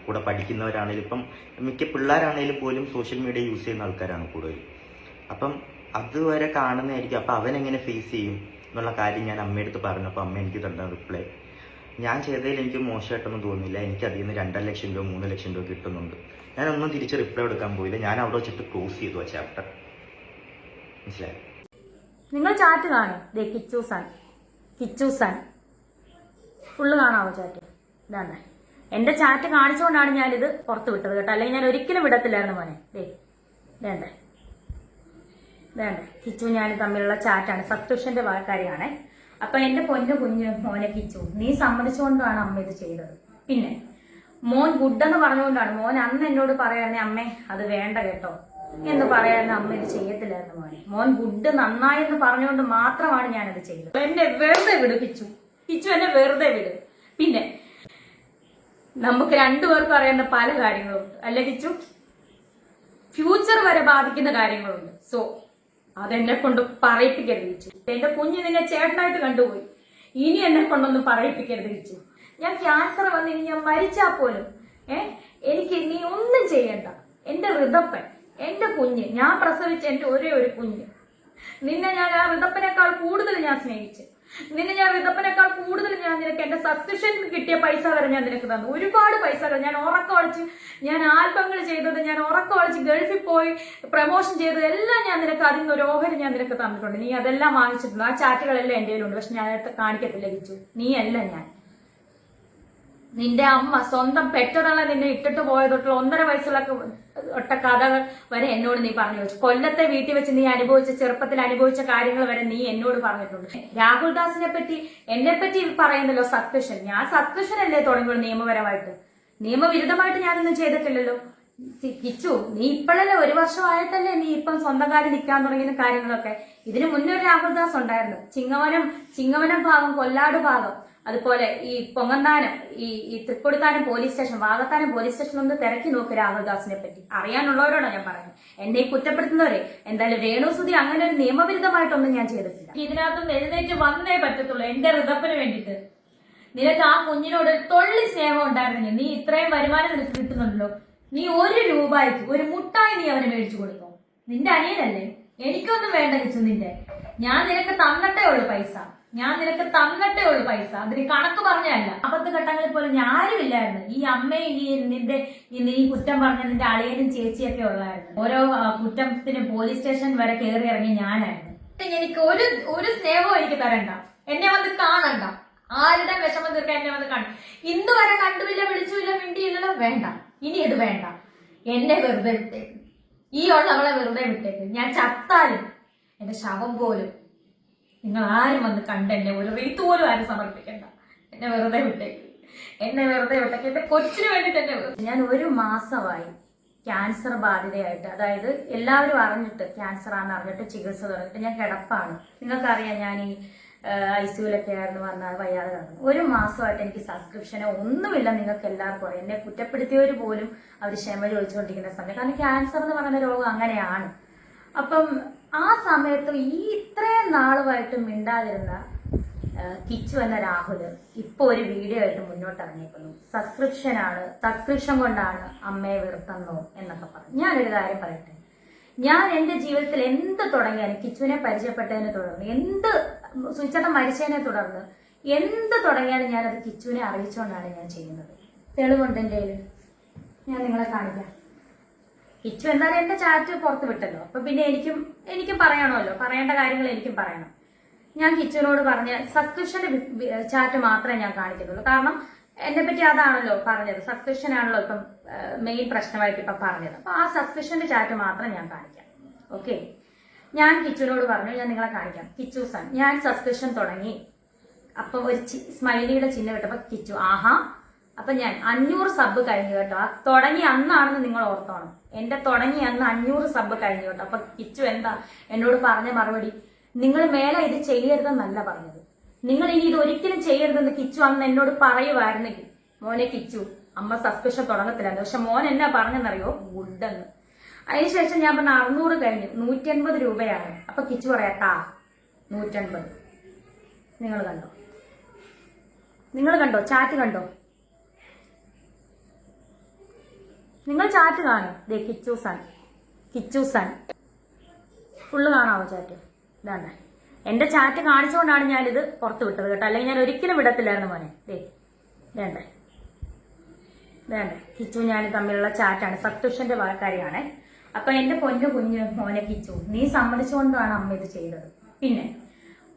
കൂടെ പഠിക്കുന്നവരാണെങ്കിലും ഇപ്പം മിക്ക പിള്ളേരാണെങ്കിലും പോലും സോഷ്യൽ മീഡിയ യൂസ് ചെയ്യുന്ന ആൾക്കാരാണ് കൂടുതൽ. അപ്പം അതുവരെ കാണുന്നതായിരിക്കും. അപ്പം അവനെങ്ങനെ ഫേസ് ചെയ്യും എന്നുള്ള കാര്യം ഞാൻ അമ്മയടുത്ത് പറഞ്ഞപ്പോൾ അമ്മ എനിക്ക് തന്ന റിപ്ലൈ, ഞാൻ ചെയ്തതിൽ എനിക്ക് മോശമായിട്ടൊന്നും തോന്നില്ല, എനിക്ക് അതിൽ നിന്ന് 2 ലക്ഷം രൂപ 3 ലക്ഷം രൂപ കിട്ടുന്നുണ്ട്. ഞാനൊന്നും തിരിച്ച് റിപ്ലൈ എടുക്കാൻ പോയില്ല, ഞാൻ അവിടെ വെച്ചിട്ട് ക്ലോസ് ചെയ്തു ആ ചാപ്റ്റർ, മനസ്സിലായോ? നിങ്ങൾ ചാറ്റ് കാണും. ദേ കിച്ചൂസാൻ ഫുള്ള് കാണാവോ ചാറ്റ്? ഇതാണ് എന്റെ ചാറ്റ് കാണിച്ചുകൊണ്ടാണ് ഞാനിത് പുറത്ത് വിട്ടത് കേട്ടോ, അല്ലെങ്കിൽ ഞാൻ ഒരിക്കലും വിടത്തില്ലായിരുന്നു മോനെ. വേണ്ടേ കിച്ചു ഞാൻ തമ്മിലുള്ള ചാറ്റാണ്, സബ്സ്ക്രിപ്ഷന്റെ കാര്യമാണ്. അപ്പൊ എന്റെ പൊന്നു കുഞ്ഞു മോനെ കിച്ചു, നീ സമ്മതിച്ചുകൊണ്ടാണ് അമ്മ ഇത് ചെയ്തത്. പിന്നെ മോൻ ഗുഡെന്ന് പറഞ്ഞുകൊണ്ടാണ് മോൻ അന്ന് എന്നോട് പറയായിരുന്നേ അമ്മേ അത് വേണ്ട കേട്ടോ എന്ന് പറയായിരുന്നു, അമ്മ ഇത് ചെയ്യത്തില്ലായിരുന്നു മോനെ. മോൻ ഗുഡ് നന്നായെന്ന് പറഞ്ഞുകൊണ്ട് മാത്രമാണ് ഞാനത് ചെയ്തത്. എന്നെ വെറുതെ വിട് കിച്ചു എന്നെ വെറുതെ വിട്. പിന്നെ നമുക്ക് രണ്ടുപേർക്കും അറിയുന്ന പല കാര്യങ്ങളുണ്ട് അല്ലെ കിച്ചു? ഫ്യൂച്ചർ വരെ ബാധിക്കുന്ന കാര്യങ്ങളുണ്ട്. സോ അതെന്നെ കൊണ്ട് പറയിപ്പിക്കരുത് കിച്ചു. എന്റെ കുഞ്ഞ് നിന്നെ ചേട്ടനായിട്ട് കണ്ടുപോയി, ഇനി എന്നെ കൊണ്ടൊന്നും പറയിപ്പിക്കരുത് കിച്ചു. ഞാൻ ക്യാൻസർ വന്നിനി ഞാൻ മരിച്ചാ പോലും എനിക്ക് നീ ഒന്നും ചെയ്യണ്ട. എന്റെ ഋതപ്പൻ, എന്റെ കുഞ്ഞ്, ഞാൻ പ്രസവിച്ച എന്റെ ഒരേ ഒരു കുഞ്ഞ്, നിന്നെ ഞാൻ ആ ഋതപ്പനേക്കാൾ കൂടുതൽ ഞാൻ സ്നേഹിച്ചു. നിന്നെ ഞാൻ ഋതപ്പനേക്കാൾ കൂടുതൽ ഞാൻ നിനക്ക് എന്റെ സബ്സ്ക്രിപ്ഷൻ കിട്ടിയ പൈസ വരെ ഞാൻ നിനക്ക് തന്നു. ഒരുപാട് പൈസകൾ ഞാൻ ഉറക്കമടിച്ച്, ഞാൻ ആൽബങ്ങൾ ചെയ്തത്, ഞാൻ ഉറക്കമടിച്ച് ഗൾഫിൽ പോയി പ്രമോഷൻ ചെയ്തത് എല്ലാം ഞാൻ നിനക്ക് അതിൽ നിന്ന് ഒരു ഓഹരി ഞാൻ നിനക്ക് തന്നിട്ടുണ്ട്. നീ അതെല്ലാം വാങ്ങിച്ചിട്ടുണ്ട്. ആ ചാറ്റുകളെല്ലാം എന്റെ കയ്യിലുണ്ട്. പക്ഷെ ഞാൻ കാണിക്കത്തില്ല കിച്ചു. നീ അല്ല ഞാൻ. നിന്റെ അമ്മ സ്വന്തം പെറ്റതള്ള നിന്നെ ഇട്ടിട്ട് പോയതൊട്ടുള്ള 1.5 വയസ്സുള്ള ഒട്ട കഥകൾ വരെ എന്നോട് നീ പറഞ്ഞു വെച്ചു. കൊല്ലത്തെ വീട്ടിൽ വെച്ച് നീ അനുഭവിച്ച, ചെറുപ്പത്തിൽ അനുഭവിച്ച കാര്യങ്ങൾ വരെ നീ എന്നോട് പറഞ്ഞിട്ടുണ്ട്. രാഹുൽ ദാസിനെ പറ്റി എന്നെ പറ്റി പറയുന്നല്ലോ സബ്സ്ക്രിപ്ഷൻ. ഞാൻ സബ്സ്ക്രിപ്ഷൻ അല്ലേ തുടങ്ങിയുള്ളൂ നിയമപരമായിട്ട്, നിയമവിരുദ്ധമായിട്ട് ഞാനൊന്നും ചെയ്തിട്ടില്ലല്ലോ. കിച്ചു, നീ ഇപ്പോഴല്ലേ 1 വർഷമായിട്ടല്ലേ നീ ഇപ്പം സ്വന്തം കാര്യം നിൽക്കാൻ തുടങ്ങിയ കാര്യങ്ങളൊക്കെ. ഇതിന് മുന്നേ ഒരു രാഹുൽ ദാസ് ഉണ്ടായിരുന്നു. ചിങ്ങവനം ഭാഗം, കൊല്ലാട് ഭാഗം, അതുപോലെ ഈ പൊങ്ങന്താനം, ഈ Thrikkoduthanam police station, Vakathanam police station ഒന്ന് തിരക്കി നോക്ക് രാഹുൽദാസിനെ പറ്റി. അറിയാനുള്ളവരോടാണ് ഞാൻ പറയുന്നത്. എന്നെ കുറ്റപ്പെടുത്തുന്നവരെ എന്തായാലും രേണുസുതി അങ്ങനെ ഒരു നിയമവിരുദ്ധമായിട്ടൊന്നും ഞാൻ ചെയ്തിട്ടില്ല. ഇതിനകത്തൊന്ന് എഴുന്നേറ്റ് വന്നേ പറ്റത്തുള്ളൂ എന്റെ ഋതപ്പന് വേണ്ടിയിട്ട്. നിനക്ക് ആ കുഞ്ഞിനോട് തൊള്ളി സ്നേഹം ഉണ്ടായിരുന്നെങ്കിൽ, നീ ഇത്രയും വരുമാനം നിനക്ക് കിട്ടുന്നുണ്ടല്ലോ, നീ 1 രൂപയ്ക്ക് ഒരു മുട്ടായി നീ അവന് മേടിച്ചു കൊടുത്തോ? നിന്റെ അനിയനല്ലേ? എനിക്കൊന്നും വേണ്ട കിച്ചു നിന്റെ. ഞാൻ നിനക്ക് തന്നിട്ടേ ഉള്ളു പൈസ, അതിന് കണക്ക് പറഞ്ഞല്ല. ഘട്ടങ്ങളിൽ പോലും ഞാനുമില്ലായിരുന്നു. ഈ അമ്മയും നീ കുറ്റം പറഞ്ഞ നിന്റെ അളിയനും ചേച്ചിയൊക്കെ ഉള്ളായിരുന്നു. ഓരോ കുറ്റത്തിനും പോലീസ് സ്റ്റേഷൻ വരെ കയറി ഇറങ്ങി ഞാനായിരുന്നു. എനിക്ക് ഒരു സ്നേഹവും എനിക്ക് തരണ്ട, എന്നെ വന്ന് കാണണ്ട, ആരുടെ വിഷമം തീർക്കാൻ എന്നെ വന്ന് കാണണ്ട. ഇന്ന് വരെ കണ്ടുമില്ല, വിളിച്ചുമില്ല, മിണ്ടിയില്ലല്ലോ. വേണ്ട, ഇനി ഇത് വേണ്ട. എന്നെ വെറുതെ വിട്ടേക്ക്, ഈ ഉള്ളവളെ വെറുതെ വിട്ടേക്ക്. ഞാൻ ചത്താലും എന്റെ ശവം പോലും നിങ്ങൾ ആരും വന്ന് കണ്ട് എന്നെ ഒരു റീത്ത് പോലും ആരും സമർപ്പിക്കണ്ട. എന്നെ വെറുതെ വിട്ടേക്ക്. എന്റെ കൊച്ചിന് വേണ്ടിട്ട് എന്നെ ഞാൻ 1 മാസമായി ക്യാൻസർ ബാധിതയായിട്ട്, അതായത് എല്ലാവരും അറിഞ്ഞിട്ട് ക്യാൻസർ ആണെന്ന് അറിഞ്ഞിട്ട് ചികിത്സ തുടങ്ങിയിട്ട് ഞാൻ കിടപ്പാണ്. നിങ്ങൾക്കറിയാം, ഞാൻ ഈ ICUലൊക്കെ ആയിരുന്നു, വന്നാൽ വയ്യാതെ കിടന്നു. 1 മാസമായിട്ട് എനിക്ക് സബ്സ്ക്രിപ്ഷനോ ഒന്നുമില്ല. നിങ്ങൾക്ക് എല്ലാവർക്കും അറിയാം. എന്നെ കുറ്റപ്പെടുത്തിയവർ പോലും അവർ ക്ഷമ ചോദിച്ചുകൊണ്ടിരിക്കുന്ന സമയം. കാരണം ക്യാൻസർ എന്ന് പറയുന്ന രോഗം അങ്ങനെയാണ്. അപ്പം ആ സമയത്ത് ഈ ഇത്രയും നാളുമായിട്ട് മിണ്ടാതിരുന്ന കിച്ചു എന്ന രാഹുൽ ഇപ്പൊ ഒരു വീഡിയോ ആയിട്ട് മുന്നോട്ട് ഇറങ്ങിയിരിക്കുന്നു. സബ്സ്ക്രിപ്ഷൻ കൊണ്ടാണ് അമ്മയെ വെറുത്തന്നോ എന്നൊക്കെ പറഞ്ഞു. ഞാനൊരു കാര്യം പറയട്ടെ, ഞാൻ എന്റെ ജീവിതത്തിൽ എന്ത് തുടങ്ങിയാലും, കിച്ചുവിനെ പരിചയപ്പെട്ടതിനെ തുടർന്ന്, എന്ത് സുചേട്ടൻ മരിച്ചതിനെ തുടർന്ന് എന്ത് തുടങ്ങിയാലും ഞാനത് കിച്ചുവിനെ അറിയിച്ചുകൊണ്ടാണ് ഞാൻ ചെയ്യുന്നത്. തെളിവുണ്ട് എൻ്റെ കയ്യിൽ, ഞാൻ നിങ്ങളെ കാണിക്കാം. കിച്ചു എന്തായാലും എന്റെ ചാറ്റ് പുറത്ത് വിട്ടല്ലോ, അപ്പൊ പിന്നെ എനിക്കും പറയണമല്ലോ, പറയേണ്ട കാര്യങ്ങൾ എനിക്കും പറയണം. ഞാൻ കിച്ചുവിനോട് പറഞ്ഞ സബ്സ്ക്രിപ്ഷന്റെ ചാറ്റ് മാത്രമേ ഞാൻ കാണിക്കുന്നുള്ളൂ. കാരണം എന്നെ പറ്റി അതാണല്ലോ പറഞ്ഞത്, സബ്സ്ക്രിപ്ഷൻ ആണല്ലോ ഇപ്പം മെയിൻ പ്രശ്നമായിട്ട് ഇപ്പം പറഞ്ഞത്. അപ്പൊ ആ സബ്സ്ക്രിപ്ഷന്റെ ചാറ്റ് മാത്രം ഞാൻ കാണിക്കാം. ഓക്കെ, ഞാൻ കിച്ചുവിനോട് പറഞ്ഞു, ഞാൻ നിങ്ങളെ കാണിക്കാം. കിച്ചു സൺ, ഞാൻ സബ്സ്ക്രിപ്ഷൻ തുടങ്ങി, അപ്പൊ ഒരു സ്മൈലിയുടെ ചിഹ്നം ഇട്ടപ്പോ കിച്ചു ആഹാ. അപ്പൊ ഞാൻ 500 സബ് കഴിഞ്ഞു കേട്ടോ. ആ തുടങ്ങി അന്നാണെന്ന് നിങ്ങൾ ഓർത്തോണം. എന്റെ തുടങ്ങി അന്ന് 500 സബ് കഴിഞ്ഞു കേട്ടോ. അപ്പൊ കിച്ചു എന്താ എന്നോട് പറഞ്ഞ മറുപടി, നിങ്ങൾ മേലെ ഇത് ചെയ്യരുതെന്നല്ല പറഞ്ഞത്, നിങ്ങൾ ഇനി ഇത് ഒരിക്കലും ചെയ്യരുതെന്ന് കിച്ചു അന്ന് എന്നോട് പറയുമായിരുന്നെങ്കിൽ, മോനെ കിച്ചു അമ്മ സബ്സ്ക്രിപ്ഷൻ തുടങ്ങത്തില്ലായിരുന്നു. പക്ഷെ മോൻ എന്നാ പറഞ്ഞെന്നറിയോ, ഗുഡെന്ന്. അതിനുശേഷം ഞാൻ പറഞ്ഞ 600 കഴിഞ്ഞു, 180 രൂപയാണ്. അപ്പൊ കിച്ചു പറയാട്ടാ 180. നിങ്ങൾ കണ്ടോ ചാറ്റ് കണ്ടോ? നിങ്ങൾ ചാറ്റ് കാണും. ദേ കിച്ചു സൺ ഫുള്ള് കാണാവോ ചാറ്റ്? ഇതാണ്ട് എന്റെ ചാറ്റ് കാണിച്ചുകൊണ്ടാണ് ഞാനിത് പുറത്ത് വിട്ടത് കേട്ടോ, അല്ലെങ്കിൽ ഞാൻ ഒരിക്കലും വിടത്തില്ലായിരുന്നു മോനെ. വേണ്ടേ കിച്ചു ഞാൻ തമ്മിലുള്ള ചാറ്റാണ്, സബ്സ്ക്രിപ്ഷന്റെ കാര്യമാണ്. അപ്പൊ എന്റെ പൊന്നു കുഞ്ഞു മോനെ കിച്ചു, നീ സമ്മതിച്ചുകൊണ്ടാണ് അമ്മ ഇത് ചെയ്തത്. പിന്നെ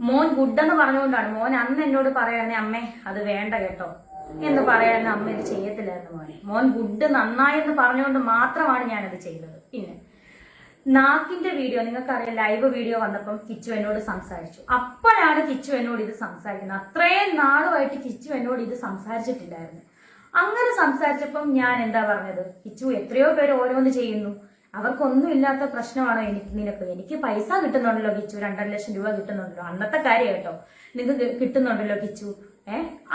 മോൻ ഗുഡെന്ന് പറഞ്ഞുകൊണ്ടാണ്. മോൻ അന്ന് എന്നോട് പറയാനേ അമ്മേ അത് വേണ്ട കേട്ടോ എന്ന് പറയാൻ അമ്മ ഇത് ചെയ്യത്തില്ലായിരുന്നു മോനെ. മോൻ ഗുഡ് നന്നായെന്ന് പറഞ്ഞുകൊണ്ട് മാത്രമാണ് ഞാനത് ചെയ്തത്. പിന്നെ നാക്കിന്റെ വീഡിയോ നിങ്ങൾക്കറിയാം, ലൈവ് വീഡിയോ വന്നപ്പം കിച്ചു എന്നോട് സംസാരിച്ചു. അപ്പോഴാണ് കിച്ചു എന്നോട് ഇത് സംസാരിക്കുന്നത്. അത്രയും നാളുമായിട്ട് കിച്ചു എന്നോട് ഇത് സംസാരിച്ചിട്ടില്ലായിരുന്നു. അങ്ങനെ സംസാരിച്ചപ്പം ഞാൻ എന്താ പറഞ്ഞത്, കിച്ചു എത്രയോ പേര് ഓരോന്ന് ചെയ്യുന്നു, അവർക്കൊന്നും ഇല്ലാത്ത പ്രശ്നമാണോ എനിക്ക് പൈസ കിട്ടുന്നുണ്ടല്ലോ കിച്ചു, 2.5 ലക്ഷം രൂപ കിട്ടുന്നുണ്ടല്ലോ, അന്നത്തെ കാര്യം കേട്ടോ, നിങ്ങൾക്ക് കിട്ടുന്നുണ്ടല്ലോ കിച്ചു.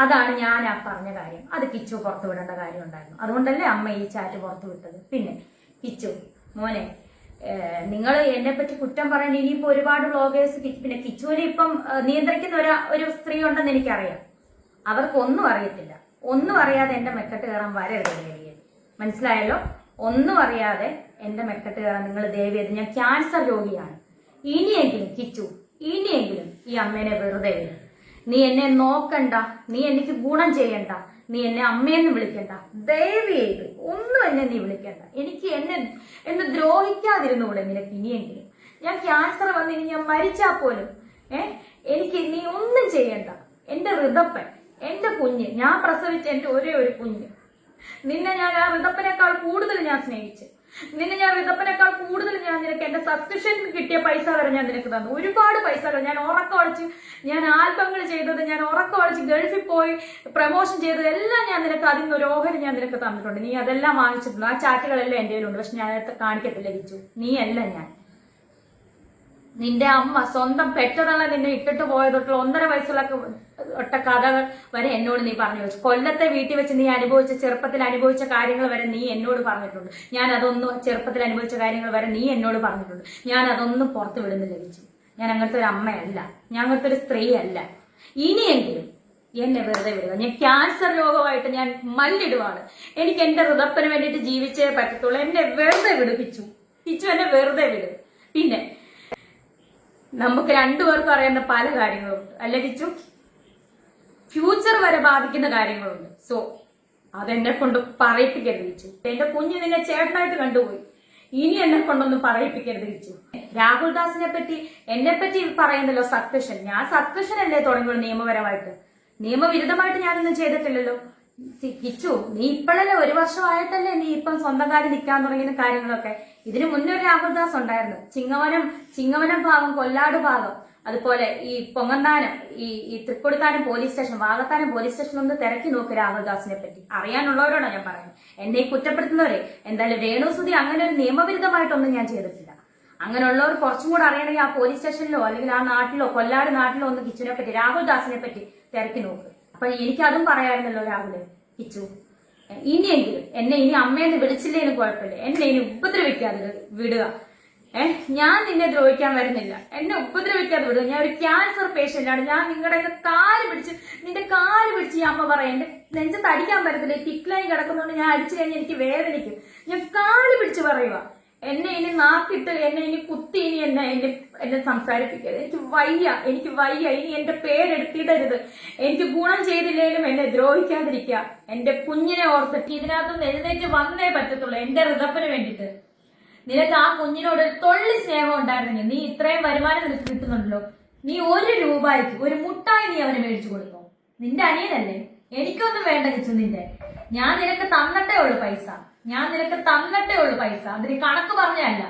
അതാണ് ഞാൻ ആ പറഞ്ഞ കാര്യം. അത് കിച്ചു പുറത്തു വിടേണ്ട കാര്യം ഉണ്ടായിരുന്നു. അതുകൊണ്ടല്ലേ അമ്മ ഈ ചാറ്റ് പുറത്തു വിട്ടത്. പിന്നെ കിച്ചു മോനെ, നിങ്ങൾ എന്നെ പറ്റി കുറ്റം പറയേണ്ട ഇനിയിപ്പോ ഒരുപാട് വ്ളോഗേഴ്സ്, പിന്നെ കിച്ചുവിനെ ഇപ്പം നിയന്ത്രിക്കുന്ന ഒരു സ്ത്രീ ഉണ്ടെന്ന് എനിക്കറിയാം. അവർക്കൊന്നും അറിയത്തില്ല. ഒന്നും അറിയാതെ എന്റെ മെക്കെട്ട് കയറാൻ വരരുത്. മനസ്സിലായല്ലോ? ഒന്നും അറിയാതെ എന്റെ മെക്കെട്ട് കയറാൻ നിങ്ങൾ ദയവേത്. ഞാൻ ക്യാൻസർ രോഗിയാണ്. ഇനിയെങ്കിലും കിച്ചു, ഇനിയെങ്കിലും ഈ അമ്മേനെ വെറുതെ വിടും. നീ എന്നെ നോക്കണ്ട, നീ എനിക്ക് ഗുണം ചെയ്യണ്ട, നീ എന്നെ അമ്മയെന്ന് വിളിക്കണ്ട, ദയവ് ചെയ്ത് ഒന്നും എന്നെ നീ വിളിക്കണ്ട. എനിക്ക് എന്നെ ദ്രോഹിക്കാതിരുന്നൂടെ നിനക്ക് ഇനിയെങ്കിലും. ഞാൻ ക്യാൻസർ വന്ന് ഇനി ഞാൻ മരിച്ചാൽ പോലും എനിക്ക് നീ ഒന്നും ചെയ്യണ്ട. എന്റെ ഋതപ്പൻ, എന്റെ കുഞ്ഞ്, ഞാൻ പ്രസവിച്ച എന്റെ ഒരേ ഒരു കുഞ്ഞ്, നിന്നെ ഞാൻ ആ ഋതപ്പനേക്കാൾ കൂടുതൽ ഞാൻ സ്നേഹിച്ചു. ഋതപ്പനേക്കാൾ കൂടുതൽ ഞാൻ നിനക്ക് എന്റെ സബ്സ്ക്രിപ്ഷന് കിട്ടിയ പൈസ വരെ ഞാൻ നിനക്ക് തന്നു. ഒരുപാട് പൈസകൾ ഞാൻ ഉറക്കമടിച്ച്, ഞാൻ ആൽബങ്ങൾ ചെയ്തത്, ഞാൻ ഉറക്കമടിച്ച് ഗൾഫിൽ പോയി പ്രമോഷൻ ചെയ്തത് എല്ലാം ഞാൻ നിനക്ക് അതിൽ നിന്ന് ഒരു ഓഹരി ഞാൻ നിനക്ക് തന്നിട്ടുണ്ട്. നീ അതെല്ലാം വാങ്ങിച്ചിട്ടുണ്ട്. ആ ചാറ്റുകളെല്ലാം എന്റെ കയ്യിലുണ്ട്. പക്ഷെ ഞാൻ അത് കാണിക്കത്തില്ല കിച്ചു. നീ അല്ല ഞാൻ. നിന്റെ അമ്മ സ്വന്തം പെറ്റതള്ള നിന്നെ ഇട്ടിട്ട് പോയതൊട്ടുള്ള 1.5 വയസ്സുള്ള ഒട്ട കഥകൾ വരെ എന്നോട് നീ പറഞ്ഞു വെച്ചു. കൊല്ലത്തെ വീട്ടിൽ വെച്ച് നീ ചെറുപ്പത്തിൽ അനുഭവിച്ച കാര്യങ്ങൾ വരെ നീ എന്നോട് പറഞ്ഞിട്ടുണ്ട്. ഞാൻ അതൊന്നും ചെറുപ്പത്തിൽ അനുഭവിച്ച കാര്യങ്ങൾ വരെ നീ എന്നോട് പറഞ്ഞിട്ടുണ്ട്. ഞാൻ അതൊന്നും പുറത്തു വിടുന്നില്ല കിച്ചു. ഞാൻ അങ്ങനത്തെ ഒരു അമ്മയല്ല, ഞാൻ അങ്ങനത്തെ ഒരു സ്ത്രീയല്ല. ഇനിയെങ്കിലും എന്നെ വെറുതെ വിടുക. ഞാൻ ക്യാൻസർ രോഗമായിട്ട് ഞാൻ മല്ലിടുവാണ്. എനിക്ക് എന്റെ ഋതപ്പന് വേണ്ടിയിട്ട് ജീവിച്ചേ പറ്റത്തുള്ളൂ. എന്നെ വെറുതെ വിടു കിച്ചു. എന്നെ വെറുതെ വിടും. പിന്നെ നമുക്ക് രണ്ടുപേർക്കും അറിയുന്ന പല കാര്യങ്ങളുണ്ട് അല്ലെ കിച്ചു? ഫ്യൂച്ചർ വരെ ബാധിക്കുന്ന കാര്യങ്ങളുണ്ട്. സോ അതെന്നെ കൊണ്ട് പറയിപ്പിക്കരുത് കിച്ചു. എന്റെ കുഞ്ഞ് നിന്നെ ചേട്ടനായിട്ട് കണ്ടുപോയി. ഇനി എന്നെ കൊണ്ടൊന്നും പറയിപ്പിക്കരുത് കിച്ചു. രാഹുൽ ദാസിനെ പറ്റി എന്നെ പറ്റി പറയുന്നല്ലോ സബ്സ്ക്രിപ്ഷൻ. ഞാൻ സബ്സ്ക്രിപ്ഷൻ അല്ലേ തുടങ്ങിയുള്ളൂ നിയമപരമായിട്ട്. നിയമവിരുദ്ധമായിട്ട് ഞാനൊന്നും ചെയ്തിട്ടില്ലല്ലോ. കിച്ചു, നീ ഇപ്പോഴല്ലേ 1 വർഷമായിട്ടല്ലേ നീ ഇപ്പം സ്വന്തം കാര്യം നിൽക്കാൻ തുടങ്ങിയ കാര്യങ്ങളൊക്കെ. ഇതിനു മുന്നേ ഒരു രാഹുൽ ദാസ് ഉണ്ടായിരുന്നു. ചിങ്ങവനം ഭാഗം, കൊല്ലാട് ഭാഗം, അതുപോലെ ഈ പൊങ്ങന്താനം, ഈ Thrikkodithanam police station, Vakathanam police station ഒന്ന് തിരക്കി നോക്ക് രാഹുൽ ദാസിനെ പറ്റി. അറിയാനുള്ളവരോടാണ് ഞാൻ പറയുന്നത്. എന്നെ കുറ്റപ്പെടുത്തുന്നവരെ. എന്തായാലും രേണുസുതി അങ്ങനെ ഒരു നിയമവിരുദ്ധമായിട്ടൊന്നും ഞാൻ ചെയ്തിട്ടില്ല. അങ്ങനെയുള്ളവർ കുറച്ചും കൂടെ അറിയണമെങ്കിൽ ആ പോലീസ് സ്റ്റേഷനിലോ അല്ലെങ്കിൽ ആ നാട്ടിലോ, കൊല്ലാട് നാട്ടിലോ ഒന്ന് കിച്ചുവിനെ പറ്റി, രാഹുൽ ദാസിനെ പറ്റി തിരക്കി നോക്ക്. അപ്പൊ എനിക്കതും പറയാമായിരുന്നല്ലോ രാഹുല്. കിച്ചു, ഇനിയെങ്കിലും എന്നെ ഇനി അമ്മയെന്ന് വിളിച്ചില്ലേലും കുഴപ്പമില്ല. എന്നെ ഇനി ഉപദ്രവിക്കാതെ വിടുക. ഞാൻ നിന്നെ ദ്രോഹിക്കാൻ വരുന്നില്ല. എന്നെ ഉപദ്രവിക്കാതെ വിടുക. ഞാൻ ഒരു ക്യാൻസർ പേഷ്യന്റ് ആണ്. ഞാൻ നിന്റെ കാല് പിടിച്ച് ഈ അമ്മ പറയാം. എന്റെ നെഞ്ചത്ത് അടിക്കാൻ പറ്റത്തില്ല. ടിക്ലൈൻ കിടക്കുന്നതുകൊണ്ട് ഞാൻ അടിച്ചു കഴിഞ്ഞാൽ എനിക്ക് വേദനിക്കും. ഞാൻ കാല് പിടിച്ച് പറയുക. എന്നെ ഇനി നാക്കിട്ട്, എന്നെ ഇനി കുത്തി, ഇനി എന്നെ സംസാരിപ്പിക്കരുത്. എനിക്ക് വയ്യ. ഇനി എന്റെ പേരെടുത്തിടരുത്. എനിക്ക് ഗുണം ചെയ്തില്ലേലും എന്നെ ദ്രോഹിക്കാതിരിക്കുക. എന്റെ കുഞ്ഞിനെ ഓർത്തിട്ട് ഇതിനകത്തുനിന്ന് എഴുന്നേറ്റ് വന്നേ പറ്റത്തുള്ളൂ. എന്റെ ഋതപ്പന് വേണ്ടിയിട്ട്. നിനക്ക് ആ കുഞ്ഞിനോട് ഒരു തൊള്ളി സ്നേഹം ഉണ്ടായിരുന്നെങ്കിൽ, നീ ഇത്രയും വരുമാനം നിനക്ക് കിട്ടുന്നുണ്ടല്ലോ, നീ 1 രൂപയ്ക്ക് ഒരു മുട്ടായി നീ അവനെ മേടിച്ചു കൊടുക്കും. നിന്റെ അനിയനല്ലേ? എനിക്കൊന്നും വേണ്ട കിച്ചു നിന്റെ. ഞാൻ നിനക്ക് തന്നിട്ടേ ഉള്ളു പൈസ. അതിന് കണക്ക് പറഞ്ഞല്ല.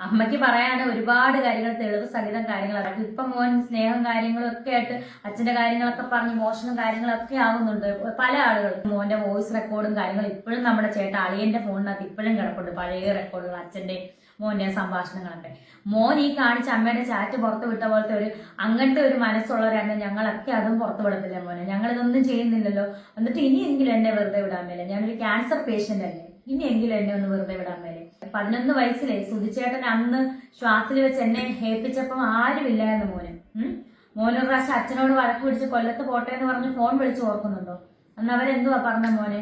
അമ്മയ്ക്ക് പറയാന് ഒരുപാട് കാര്യങ്ങൾ, തെളിവ് സഹിതം കാര്യങ്ങൾ അടക്കും. ഇപ്പൊ മോൻ സ്നേഹം കാര്യങ്ങളും ഒക്കെ ആയിട്ട് അച്ഛന്റെ കാര്യങ്ങളൊക്കെ പറഞ്ഞ് മോശം കാര്യങ്ങളൊക്കെ ആവുന്നുണ്ട് പല ആളുകളും. മോന്റെ വോയിസ് റെക്കോർഡും കാര്യങ്ങളും ഇപ്പോഴും നമ്മുടെ അളിയന്റെ ഫോണിനകത്ത് ഇപ്പോഴും കിടപ്പുണ്ട്. പഴയ റെക്കോർഡുകൾ, അച്ഛന്റെ മോന്റെ സംഭാഷണങ്ങളൊക്കെ. മോൻ ഈ കാണിച്ച അമ്മയുടെ ചാറ്റ് പുറത്തു വിട്ട പോലത്തെ അങ്ങനത്തെ ഒരു മനസ്സുള്ളവരാണ് ഞങ്ങളൊക്കെ. അതും പുറത്തു വിടത്തില്ല മോനെ. ഞങ്ങൾ ഇതൊന്നും ചെയ്യുന്നില്ലല്ലോ. എന്നിട്ട് ഇനിയെങ്കിലും എന്നെ വെറുതെ വിടാൻ മേലെ. ഞാനൊരു ക്യാൻസർ പേഷ്യന്റ് അല്ലേ. ഇനിയെങ്കിലും എന്നെ ഒന്ന് വെറുതെ വിടാൻ മേലെ. 11 വയസ്സിലെ സുധിച്ചേട്ടൻ അന്ന് ശ്വാസിൽ വെച്ച് എന്നെ ഏൽപ്പിച്ചപ്പോൾ ആരുമില്ലായിരുന്നു മോന്. മോനൊരു പ്രാവശ്യം അച്ഛനോട് വഴക്ക് പിടിച്ച് കൊല്ലത്ത് പോട്ടെ എന്ന് പറഞ്ഞ് ഫോൺ വിളിച്ച് ഓർക്കുന്നുണ്ടോ? അന്ന് അവരെന്തുവാ പറഞ്ഞ മോനെ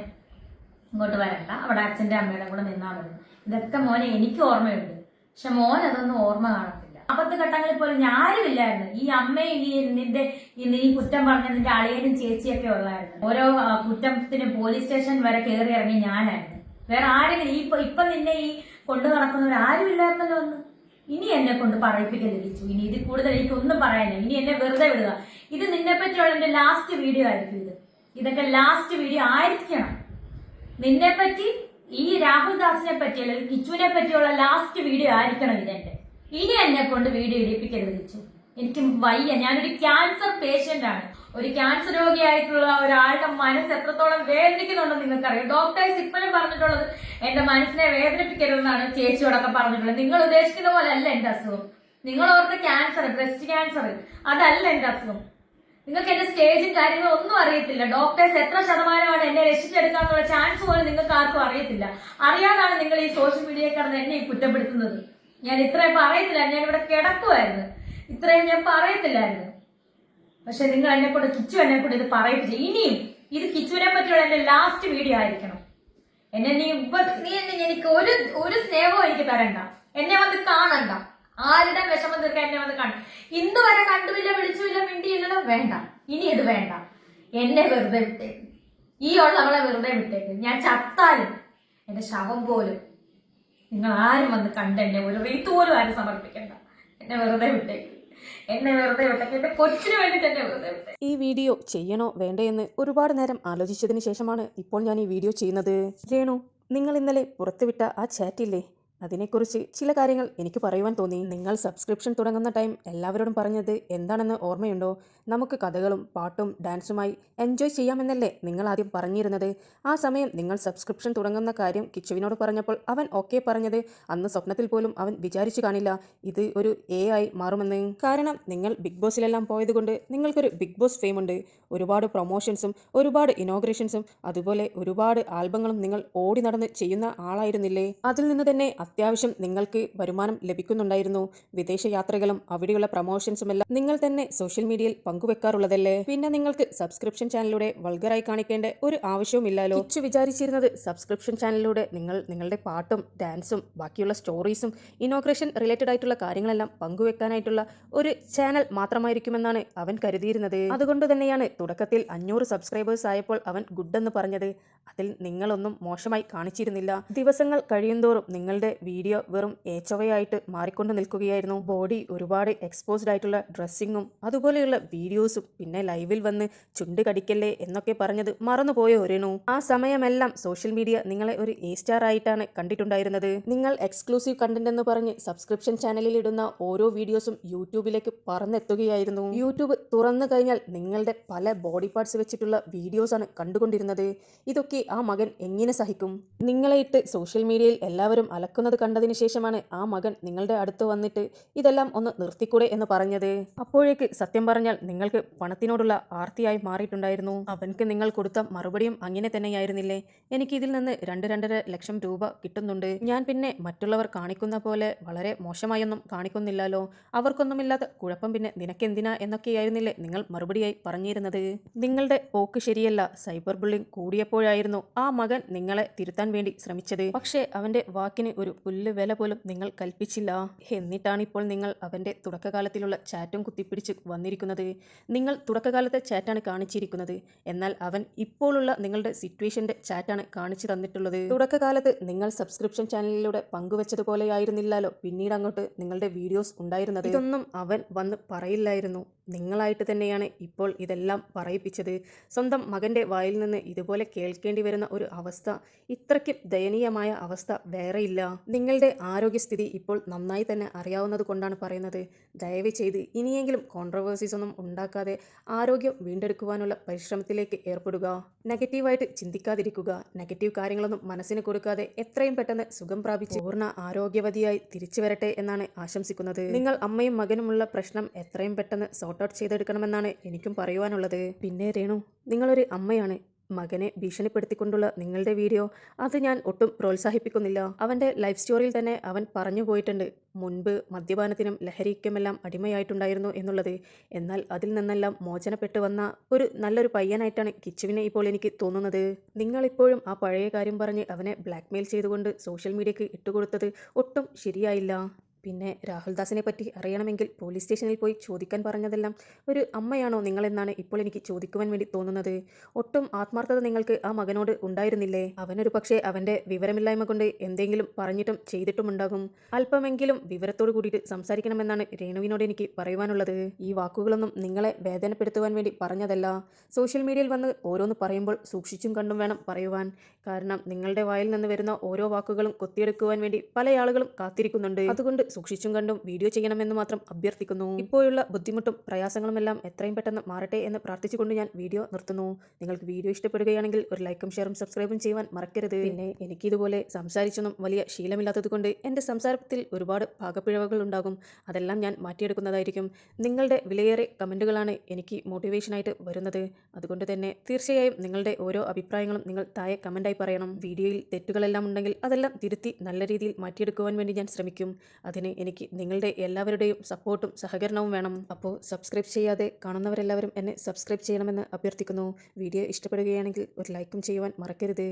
ഇങ്ങോട്ട് വരണ്ട, അവിടെ അച്ഛൻ്റെ അമ്മയുടെ കൂടെ നിന്നാ മതി. ഇതൊക്കെ മോനെ എനിക്ക് ഓർമ്മയുണ്ട്. പക്ഷെ മോൻ അതൊന്നും ഓർമ്മ കാണത്തില്ല. ആപത്ത് ഘട്ടങ്ങളിൽ പോലും ആരുമില്ലായിരുന്നു. ഈ അമ്മയും നീ കുറ്റം പറഞ്ഞ നിന്റെ അളിയനും ചേച്ചിയൊക്കെ ഉള്ളായിരുന്നു. ഓരോ കുറ്റത്തിന് പോലീസ് സ്റ്റേഷൻ വരെ കയറി ഇറങ്ങി ഞാനായിരുന്നു. വേറെ ആരെങ്കിലും ഇപ്പൊ നിന്നെ ഈ കൊണ്ടു നടക്കുന്നവരാരും ഇല്ലായിരുന്നല്ലോ ഒന്ന്. ഇനി എന്നെ കൊണ്ട് പറയിപ്പിക്കലിരിച്ചു. ഇനി ഇതിൽ കൂടുതൽ എനിക്കൊന്നും പറയാനില്ല. ഇനി എന്നെ വെറുതെ വിടുക. ഇത് നിന്നെ പറ്റിയുള്ള എന്റെ ലാസ്റ്റ് വീഡിയോ ആയിരിക്കും. ഇതൊക്കെ ലാസ്റ്റ് വീഡിയോ ആയിരിക്കണം. നിന്നെ പറ്റി, ഈ രാഹുൽ ദാസിനെ പറ്റി അല്ലെങ്കിൽ കിച്ചുവിനെ പറ്റിയുള്ള ലാസ്റ്റ് വീഡിയോ ആയിരിക്കണം ഇതെന്റെ. ഇനി എന്നെ കൊണ്ട് വീഡിയോ ഇടിപ്പിക്കരുത് കിച്ചു. എനിക്ക് വയ്യ. ഞാനൊരു ക്യാൻസർ പേഷ്യന്റ് ആണ്. ഒരു ക്യാൻസർ രോഗിയായിട്ടുള്ള ഒരാളുടെ മനസ്സ് എത്രത്തോളം വേദനിക്കുന്നുണ്ടെന്ന് നിങ്ങൾക്കറിയാം. ഡോക്ടേഴ്സ് ഇപ്പോഴും പറഞ്ഞിട്ടുള്ളത് എന്റെ മനസ്സിനെ വേദനിപ്പിക്കരുതെന്നാണ് ചേച്ചിയോടൊക്കെ പറഞ്ഞിട്ടുള്ളത്. നിങ്ങൾ ഉദ്ദേശിക്കുന്ന പോലെ അല്ല എന്റെ അസുഖം. നിങ്ങൾ ഓർത്ത ക്യാൻസർ, ബ്രസ്റ്റ് ക്യാൻസർ, അതല്ല എന്റെ അസുഖം. നിങ്ങൾക്ക് എന്റെ സ്റ്റേജും കാര്യങ്ങളും ഒന്നും അറിയത്തില്ല. ഡോക്ടേഴ്സ് എത്ര ശതമാനമാണ് എന്നെ രക്ഷിച്ചെടുക്കാന്നുള്ള ചാൻസ് പോലും നിങ്ങൾക്ക് ആർക്കും അറിയത്തില്ല. അറിയാതാണ് നിങ്ങൾ ഈ സോഷ്യൽ മീഡിയയിൽ കിടന്ന് എന്നെ കുറ്റപ്പെടുത്തുന്നത്. ഞാൻ ഇത്രയും പറയത്തില്ല. ഞാൻ ഇവിടെ കിടക്കുമായിരുന്നു. ഇത്രയും ഞാൻ പറയത്തില്ലായിരുന്നു. പക്ഷെ നിങ്ങൾ എന്നെ കൊണ്ട്, കിച്ചു എന്നെ കൊണ്ട് ഇത് പറയിപ്പിച്ചു. ഇനിയും ഇത് കിച്ചുവിനെ പറ്റിയുള്ള എന്റെ ലാസ്റ്റ് വീഡിയോ ആയിരിക്കണം. നീ എനിക്ക് ഒരു സ്നേഹവും എനിക്ക് തരണ്ട. എന്നെ വന്ന് കാണണ്ട. ആരുടെ വിഷമം തീർക്കാൻ എന്നെ വന്ന് കാണണം. ഇന്ന് വരെ കണ്ടുമില്ല, വിളിച്ചുമില്ല, മിണ്ടിയില്ലല്ലോ. വേണ്ട, ഇനി ഇത് വേണ്ട. എന്നെ വെറുതെ വിട്ടേക്ക്. ഈ ഉള്ളവളെ വെറുതെ വിട്ടേക്ക്. ഞാൻ ചത്താലും എന്റെ ശവം പോലും നിങ്ങൾ ആരും വന്ന് കണ്ട് എന്നെ ഒരു റീത്ത് പോലും ആരും സമർപ്പിക്കണ്ട. എന്നെ വെറുതെ വിട്ടേക്ക്. എന്നെ വെറുതെ വിട്ടേക്ക്. എന്റെ കൊച്ചിന് വേണ്ടിട്ട് എന്നെ വെറുതെ വിട്ടേക്ക്. ഈ വീഡിയോ ചെയ്യണോ വേണ്ടേ എന്ന് ഒരുപാട് നേരം ആലോചിച്ചതിന് ശേഷമാണ് ഇപ്പോൾ ഞാൻ ഈ വീഡിയോ ചെയ്യുന്നത്. രേണു, നിങ്ങൾ ഇന്നലെ പുറത്തുവിട്ട ആ ചാറ്റില്ലേ, അതിനെക്കുറിച്ച് ചില കാര്യങ്ങൾ എനിക്ക് പറയുവാൻ തോന്നി. നിങ്ങൾ സബ്സ്ക്രിപ്ഷൻ തുടങ്ങുന്ന ടൈം എല്ലാവരോടും പറഞ്ഞത് എന്താണെന്ന് ഓർമ്മയുണ്ടോ? നമുക്ക് കഥകളും പാട്ടും ഡാൻസുമായി എൻജോയ് ചെയ്യാമെന്നല്ലേ നിങ്ങൾ ആദ്യം പറഞ്ഞിരുന്നത്? ആ സമയം നിങ്ങൾ സബ്സ്ക്രിപ്ഷൻ തുടങ്ങുന്ന കാര്യം കിച്ചുവിനോട് പറഞ്ഞപ്പോൾ അവൻ ഓക്കെ പറഞ്ഞത് അന്ന് സ്വപ്നത്തിൽ പോലും അവൻ വിചാരിച്ചു കാണില്ല ഇത് ഒരു AI മാറുമെന്ന്. കാരണം നിങ്ങൾ ബിഗ് ബോസിലെല്ലാം പോയതുകൊണ്ട് നിങ്ങൾക്കൊരു ബിഗ് ബോസ് ഫെയിം ഉണ്ട്. ഒരുപാട് പ്രൊമോഷൻസും ഒരുപാട് ഇനോഗ്രേഷൻസും അതുപോലെ ഒരുപാട് ആൽബങ്ങളും നിങ്ങൾ ഓടി നടന്ന് ചെയ്യുന്ന ആളായിരുന്നില്ലേ? അതിൽ നിന്ന് തന്നെ അത്യാവശ്യം നിങ്ങൾക്ക് വരുമാനം ലഭിക്കുന്നുണ്ടായിരുന്നു. വിദേശ യാത്രകളും അവിടെയുള്ള പ്രൊമോഷൻസുമെല്ലാം നിങ്ങൾ തന്നെ സോഷ്യൽ മീഡിയയിൽ പങ്കുവെക്കാറുള്ളതല്ലേ? പിന്നെ നിങ്ങൾക്ക് സബ്സ്ക്രിപ്ഷൻ ചാനലിലൂടെ വൾഗറായി കാണിക്കേണ്ട ഒരു ആവശ്യവുമില്ലല്ലോ. കിച്ചു വിചാരിച്ചിരുന്നത് സബ്സ്ക്രിപ്ഷൻ ചാനലിലൂടെ നിങ്ങളുടെ പാട്ടും ഡാൻസും ബാക്കിയുള്ള സ്റ്റോറീസും ഇനോഗ്രേഷൻ റിലേറ്റഡ് ആയിട്ടുള്ള കാര്യങ്ങളെല്ലാം പങ്കുവെക്കാനായിട്ടുള്ള ഒരു ചാനൽ മാത്രമായിരിക്കുമെന്നാണ് അവൻ കരുതിയിരുന്നത്. അതുകൊണ്ട് തന്നെയാണ് തുടക്കത്തിൽ 500 സബ്സ്ക്രൈബേഴ്സ് ആയപ്പോൾ അവൻ ഗുഡ് എന്ന് പറഞ്ഞത്. അതിൽ നിങ്ങളൊന്നും മോശമായി കാണിച്ചിരുന്നില്ല. ദിവസങ്ങൾ കഴിയുന്തോറും നിങ്ങളുടെ വീഡിയോ വെറും ഏച്ചവയായിട്ട് മാറിക്കൊണ്ട് നിൽക്കുകയായിരുന്നു. ബോഡി ഒരുപാട് എക്സ്പോസ്ഡ് ആയിട്ടുള്ള ഡ്രസ്സിങ്ങും അതുപോലെയുള്ള വീഡിയോസും പിന്നെ ലൈവിൽ വന്ന് ചുണ്ട് കടിക്കല്ലേ എന്നൊക്കെ പറഞ്ഞത് മറന്നുപോയോ രേണു? ആ സമയമെല്ലാം സോഷ്യൽ മീഡിയ നിങ്ങളെ ഒരു A സ്റ്റാർ ആയിട്ടാണ് കണ്ടിട്ടുണ്ടായിരുന്നത്. നിങ്ങൾ എക്സ്ക്ലൂസീവ് കണ്ടന്റ് എന്ന് പറഞ്ഞ് സബ്സ്ക്രിപ്ഷൻ ചാനലിൽ ഇടുന്ന ഓരോ വീഡിയോസും യൂട്യൂബിലേക്ക് പറന്നെത്തുകയായിരുന്നു. യൂട്യൂബ് തുറന്നു കഴിഞ്ഞാൽ നിങ്ങളുടെ പല ബോഡി പാർട്സ് വെച്ചിട്ടുള്ള വീഡിയോസാണ് കണ്ടുകൊണ്ടിരുന്നത്. ഇതൊക്കെ ആ മകൻ എങ്ങനെ സഹിക്കും? നിങ്ങളെ ഇട്ട് സോഷ്യൽ മീഡിയയിൽ എല്ലാവരും അലക്കുന്നത് കണ്ടതിന് ശേഷമാണ് ആ മകൻ നിങ്ങളുടെ അടുത്ത് വന്നിട്ട് ഇതെല്ലാം ഒന്ന് നിർത്തിക്കൂടെ എന്ന് പറഞ്ഞത്. അപ്പോഴേക്ക് സത്യം പറഞ്ഞാൽ നിങ്ങൾക്ക് പണത്തിനോടുള്ള ആർത്തിയായി മാറിയിട്ടുണ്ടായിരുന്നു. അവൻക്ക് നിങ്ങൾ കൊടുത്ത മറുപടിയും അങ്ങനെ തന്നെയായിരുന്നില്ലേ? എനിക്ക് ഇതിൽ നിന്ന് 2-2.5 ലക്ഷം രൂപ കിട്ടുന്നുണ്ട്. ഞാൻ പിന്നെ മറ്റുള്ളവർ കാണിക്കുന്ന പോലെ വളരെ മോശമായൊന്നും കാണിക്കുന്നില്ലല്ലോ. അവർക്കൊന്നുമില്ലാത്ത കുഴപ്പം പിന്നെ നിനക്കെന്തിനാ എന്നൊക്കെയായിരുന്നില്ലേ നിങ്ങൾ മറുപടിയായി പറഞ്ഞിരുന്നത്? നിങ്ങളുടെ പോക്ക് ശരിയല്ല. സൈബർ ബുള്ളിംഗ് കൂടിയപ്പോഴായിരുന്നു ആ മകൻ നിങ്ങളെ തിരുത്താൻ വേണ്ടി ശ്രമിച്ചത്. പക്ഷേ അവന്റെ വാക്കിന് ഒരു പുല്ല് വില പോലും നിങ്ങൾ കൽപ്പിച്ചില്ല. എന്നിട്ടാണ് ഇപ്പോൾ നിങ്ങൾ അവന്റെ തുടക്കകാലത്തിലുള്ള ചാറ്റും കുത്തിപ്പിടിച്ച് വന്നിരിക്കുന്നത്. നിങ്ങൾ തുടക്കകാലത്തെ ചാറ്റാണ് കാണിച്ചിരിക്കുന്നത്. എന്നാൽ അവൻ ഇപ്പോഴുള്ള നിങ്ങളുടെ സിറ്റുവേഷന്റെ ചാറ്റാണ് കാണിച്ചു തന്നിട്ടുള്ളത്. തുടക്കകാലത്ത് നിങ്ങൾ സബ്സ്ക്രിപ്ഷൻ ചാനലിലൂടെ പങ്കുവെച്ചതുപോലെയായിരുന്നില്ലല്ലോ പിന്നീട് അങ്ങോട്ട് നിങ്ങളുടെ വീഡിയോസ് ഉണ്ടായിരുന്നത്. ഇതൊന്നും അവൻ വന്ന് പറയില്ലായിരുന്നു. നിങ്ങളായിട്ട് തന്നെയാണ് ഇപ്പോൾ ഇതെല്ലാം പറയിപ്പിച്ചത്. സ്വന്തം മകന്റെ വായിൽ നിന്ന് ഇതുപോലെ കേൾക്കേണ്ടി വരുന്ന ഒരു അവസ്ഥ, ഇത്രയ്ക്ക് ദയനീയമായ അവസ്ഥ വേറെയില്ല. നിങ്ങളുടെ ആരോഗ്യസ്ഥിതി ഇപ്പോൾ നന്നായി തന്നെ അറിയാവുന്നത് കൊണ്ടാണ് പറയുന്നത്. ദയവ് ചെയ്ത് ഇനിയെങ്കിലും കോൺട്രവേഴ്സീസ് ഒന്നും ഉണ്ടാക്കാതെ ആരോഗ്യം വീണ്ടെടുക്കുവാനുള്ള പരിശ്രമത്തിലേക്ക് ഏർപ്പെടുക. നെഗറ്റീവായിട്ട് ചിന്തിക്കാതിരിക്കുക. നെഗറ്റീവ് കാര്യങ്ങളൊന്നും മനസ്സിന് കൊടുക്കാതെ എത്രയും പെട്ടെന്ന് സുഖം പ്രാപിച്ച് പൂർണ്ണ ആരോഗ്യവതിയായി തിരിച്ചു വരട്ടെ എന്നാണ് ആശംസിക്കുന്നത്. നിങ്ങൾ അമ്മയും മകനുമുള്ള പ്രശ്നം എത്രയും പെട്ടെന്ന് സോർട്ട് ഔട്ട് ചെയ്തെടുക്കണമെന്നാണ് എനിക്കും പറയുവാനുള്ളത്. പിന്നെ രേണു, നിങ്ങളൊരു അമ്മയാണ്. മകനെ ഭീഷണിപ്പെടുത്തിക്കൊണ്ടുള്ള നിങ്ങളുടെ വീഡിയോ അത് ഞാൻ ഒട്ടും പ്രോത്സാഹിപ്പിക്കുന്നില്ല. അവൻ്റെ ലൈഫ് സ്റ്റോറിയിൽ തന്നെ അവൻ പറഞ്ഞു പോയിട്ടുണ്ട് മുൻപ് മദ്യപാനത്തിനും ലഹരിക്കുമെല്ലാം അടിമയായിട്ടുണ്ടായിരുന്നു എന്നുള്ളത്. എന്നാൽ അതിൽ നിന്നെല്ലാം മോചനപ്പെട്ടു വന്ന ഒരു നല്ലൊരു പയ്യനായിട്ടാണ് കിച്ചുവിനെ ഇപ്പോൾ എനിക്ക് തോന്നുന്നത്. നിങ്ങളിപ്പോഴും ആ പഴയ കാര്യം പറഞ്ഞ് അവനെ ബ്ലാക്ക്മെയിൽ ചെയ്തുകൊണ്ട് സോഷ്യൽ മീഡിയയ്ക്ക് ഇട്ടുകൊടുത്തത് ഒട്ടും ശരിയായില്ല. പിന്നെ രാഹുൽദാസിനെ പറ്റി അറിയണമെങ്കിൽ പോലീസ് സ്റ്റേഷനിൽ പോയി ചോദിക്കാൻ പറഞ്ഞതെല്ലാം ഒരു അമ്മയാണോ നിങ്ങളെന്നാണ് ഇപ്പോൾ എനിക്ക് ചോദിക്കുവാൻ വേണ്ടി തോന്നുന്നത്. ഒട്ടും ആത്മാർത്ഥത നിങ്ങൾക്ക് ആ മകനോട് ഉണ്ടായിരുന്നില്ലേ? അവനൊരു പക്ഷേ അവൻ്റെ വിവരമില്ലായ്മ കൊണ്ട് എന്തെങ്കിലും പറഞ്ഞിട്ടും ചെയ്തിട്ടുമുണ്ടാകും. അല്പമെങ്കിലും വിവരത്തോട് കൂടിയിട്ട് സംസാരിക്കണമെന്നാണ് രേണുവിനോട് എനിക്ക് പറയുവാനുള്ളത്. ഈ വാക്കുകളൊന്നും നിങ്ങളെ വേദനപ്പെടുത്തുവാൻ വേണ്ടി പറഞ്ഞതല്ല. സോഷ്യൽ മീഡിയയിൽ വന്ന് ഓരോന്ന് പറയുമ്പോൾ സൂക്ഷിച്ചും കണ്ടും വേണം പറയുവാൻ. കാരണം നിങ്ങളുടെ വായിൽ നിന്ന് വരുന്ന ഓരോ വാക്കുകളും കൊത്തിയെടുക്കുവാൻ വേണ്ടി പല ആളുകളും കാത്തിരിക്കുന്നുണ്ട്. അതുകൊണ്ട് സൂക്ഷിച്ചും കണ്ടും വീഡിയോ ചെയ്യണമെന്ന് മാത്രം അഭ്യർത്ഥിക്കുന്നു. ഇപ്പോഴുള്ള ബുദ്ധിമുട്ടും പ്രയാസങ്ങളുമെല്ലാം എത്രയും പെട്ടെന്ന് മാറട്ടെ എന്ന് പ്രാർത്ഥിച്ചുകൊണ്ട് ഞാൻ വീഡിയോ നിർത്തുന്നു. നിങ്ങൾക്ക് വീഡിയോ ഇഷ്ടപ്പെടുകയാണെങ്കിൽ ഒരു ലൈക്കും ഷെയറും സബ്സ്ക്രൈബും ചെയ്യുവാൻ മറക്കരുത്. പിന്നെ എനിക്കിതുപോലെ സംസാരിച്ചൊന്നും വലിയ ശീലമില്ലാത്തത് കൊണ്ട് എൻ്റെ സംസാരത്തിൽ ഒരുപാട് ഭാഗപ്പിഴവുകൾ ഉണ്ടാകും. അതെല്ലാം ഞാൻ മാറ്റിയെടുക്കുന്നതായിരിക്കും. നിങ്ങളുടെ വിലയേറെ കമൻറ്റുകളാണ് എനിക്ക് മോട്ടിവേഷനായിട്ട് വരുന്നത്. അതുകൊണ്ട് തന്നെ തീർച്ചയായും നിങ്ങളുടെ ഓരോ അഭിപ്രായങ്ങളും നിങ്ങൾ താഴെ കമൻറ്റായി പറയണം. വീഡിയോയിൽ തെറ്റുകളെല്ലാം ഉണ്ടെങ്കിൽ അതെല്ലാം തിരുത്തി നല്ല രീതിയിൽ മാറ്റിയെടുക്കുവാൻ വേണ്ടി ഞാൻ ശ്രമിക്കും. അതിന് എനിക്ക് നിങ്ങളുടെ എല്ലാവരുടെയും സപ്പോർട്ടും സഹകരണവും വേണം. അപ്പോൾ സബ്സ്ക്രൈബ് ചെയ്യാതെ കാണുന്നവരെല്ലാവരും എന്നെ സബ്സ്ക്രൈബ് ചെയ്യണമെന്ന് അഭ്യർത്ഥിക്കുന്നു. വീഡിയോ ഇഷ്ടപ്പെടുകയാണെങ്കിൽ ഒരു ലൈക്കും ചെയ്യുവാൻ മറക്കരുത്.